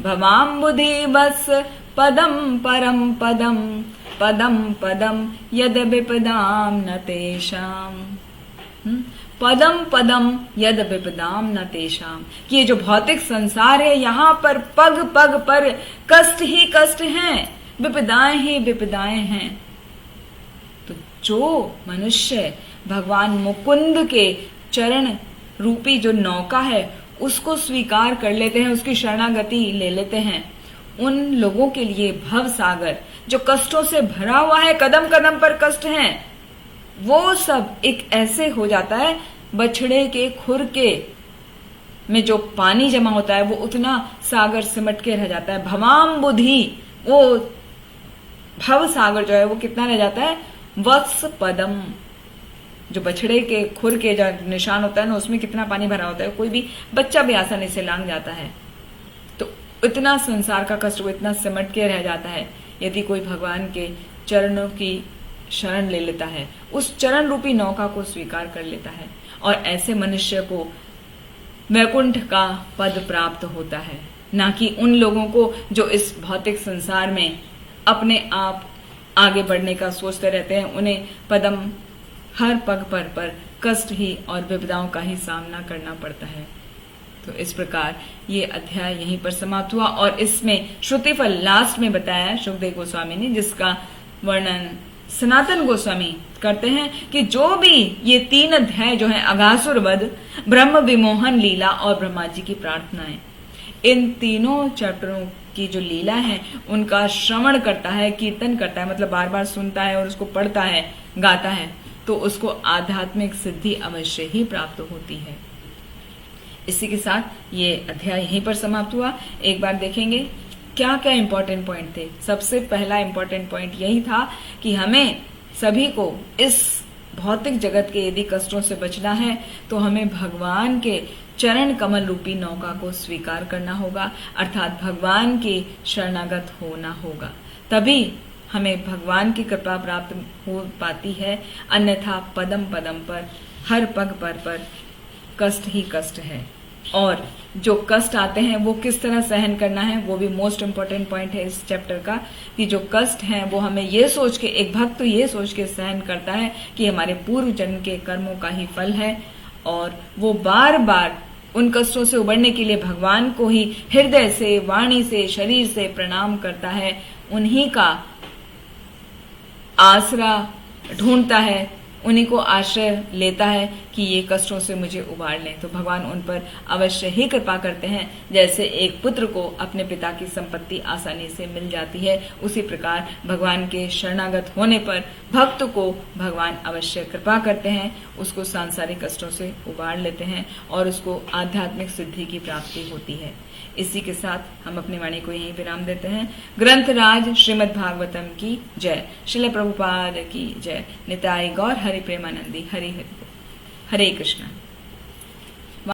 भवाम्बुधि बस पदम परम पदम पदम पदम यद विपदाम न तेषाम। पदम पदम यद विपदाम न तेषाम, कि ये जो भौतिक संसार है, यहाँ पर पग पग पर कष्ट ही कष्ट हैं, विपदाएं ही विपदाएं हैं। तो जो मनुष्य भगवान मुकुंद के चरण रूपी जो नौका है उसको स्वीकार कर लेते हैं, उसकी शरणागति ले लेते हैं, उन लोगों के लिए भव सागर जो कष्टों से भरा हुआ है, कदम कदम पर कष्ट हैं, वो सब एक ऐसे हो जाता है, बछड़े के खुर के में जो पानी जमा होता है वो उतना सागर सिमट के रह जाता है। भवाम्बुधि, वो भव सागर जो है वो कितना रह जाता है, वत्स पदम, जो बछड़े के खुर के जो निशान होता है ना, उसमें कितना पानी भरा होता है, कोई भी बच्चा भी आसानी से लांग जाता है। तो इतना संसार का कष्ट वो इतना सिमट के रह जाता है यदि कोई भगवान के चरणों की शरण ले लेता है, उस चरण रूपी नौका को स्वीकार कर लेता है, और ऐसे मनुष्य को वैकुंठ का पद प्राप्त होता है। ना कि उन लोगों को जो इस भौतिक संसार में अपने आप आगे बढ़ने का सोचते रहते हैं, उन्हें पदम हर पग पर कष्ट ही और विपदाओं का ही सामना करना पड़ता है। तो इस प्रकार ये अध्याय यहीं पर समाप्त हुआ, और इसमें श्रुतिफल लास्ट में बताया सुखदेव गोस्वामी ने, जिसका वर्णन सनातन गोस्वामी करते हैं कि जो भी ये 3 अध्याय जो है, अघासुर वध, ब्रह्म विमोहन लीला और ब्रह्मा जी की प्रार्थनाएं, इन तीनों चैप्टरों की जो लीला है उनका श्रवण करता है, कीर्तन करता है, मतलब बार बार सुनता है और उसको पढ़ता है, गाता है, तो उसको आध्यात्मिक सिद्धि अवश्य ही प्राप्त होती है। इसी के साथ ये अध्याय यहीं पर समाप्त हुआ। एक बार देखेंगे क्या क्या इंपॉर्टेंट पॉइंट थे। सबसे पहला इंपॉर्टेंट पॉइंट यही था कि हमें सभी को इस भौतिक जगत के यदि कष्टों से बचना है तो हमें भगवान के चरण कमल रूपी नौका को स्वीकार करना होगा, अर्थात भगवान के शरणागत होना होगा। तभी हमें भगवान की कृपा प्राप्त हो पाती है, अन्यथा पदम पदम पर, हर पग पर कष्ट ही कष्ट है। और जो कष्ट आते हैं वो किस तरह सहन करना है, वो भी मोस्ट इम्पोर्टेंट पॉइंट है इस चैप्टर का, कि जो कष्ट हैं वो हमें ये सोच के, एक भक्त तो ये सोच के सहन करता है कि हमारे पूर्व जन्म के कर्मों का ही फल है, और वो बार बार उन कष्टों से उबरने के लिए भगवान को ही हृदय से, वाणी से, शरीर से प्रणाम करता है, उन्हीं का आसरा ढूंढता है, उन्हीं को आश्रय लेता है कि ये कष्टों से मुझे उबार लें। तो भगवान उन पर अवश्य ही कृपा करते हैं। जैसे एक पुत्र को अपने पिता की संपत्ति आसानी से मिल जाती है, उसी प्रकार भगवान के शरणागत होने पर भक्त को भगवान अवश्य कृपा करते हैं, उसको सांसारिक कष्टों से उबार लेते हैं और उसको आध्यात्मिक सिद्धि की प्राप्ति होती है। इसी के साथ हम अपनी वाणी को यहीं विराम देते हैं। ग्रंथराज श्रीमद् भागवतम की जय, श्रील प्रभुपाद की जय। निताई गौर हरि प्रेमानंदी। हरि हरि हरे कृष्ण।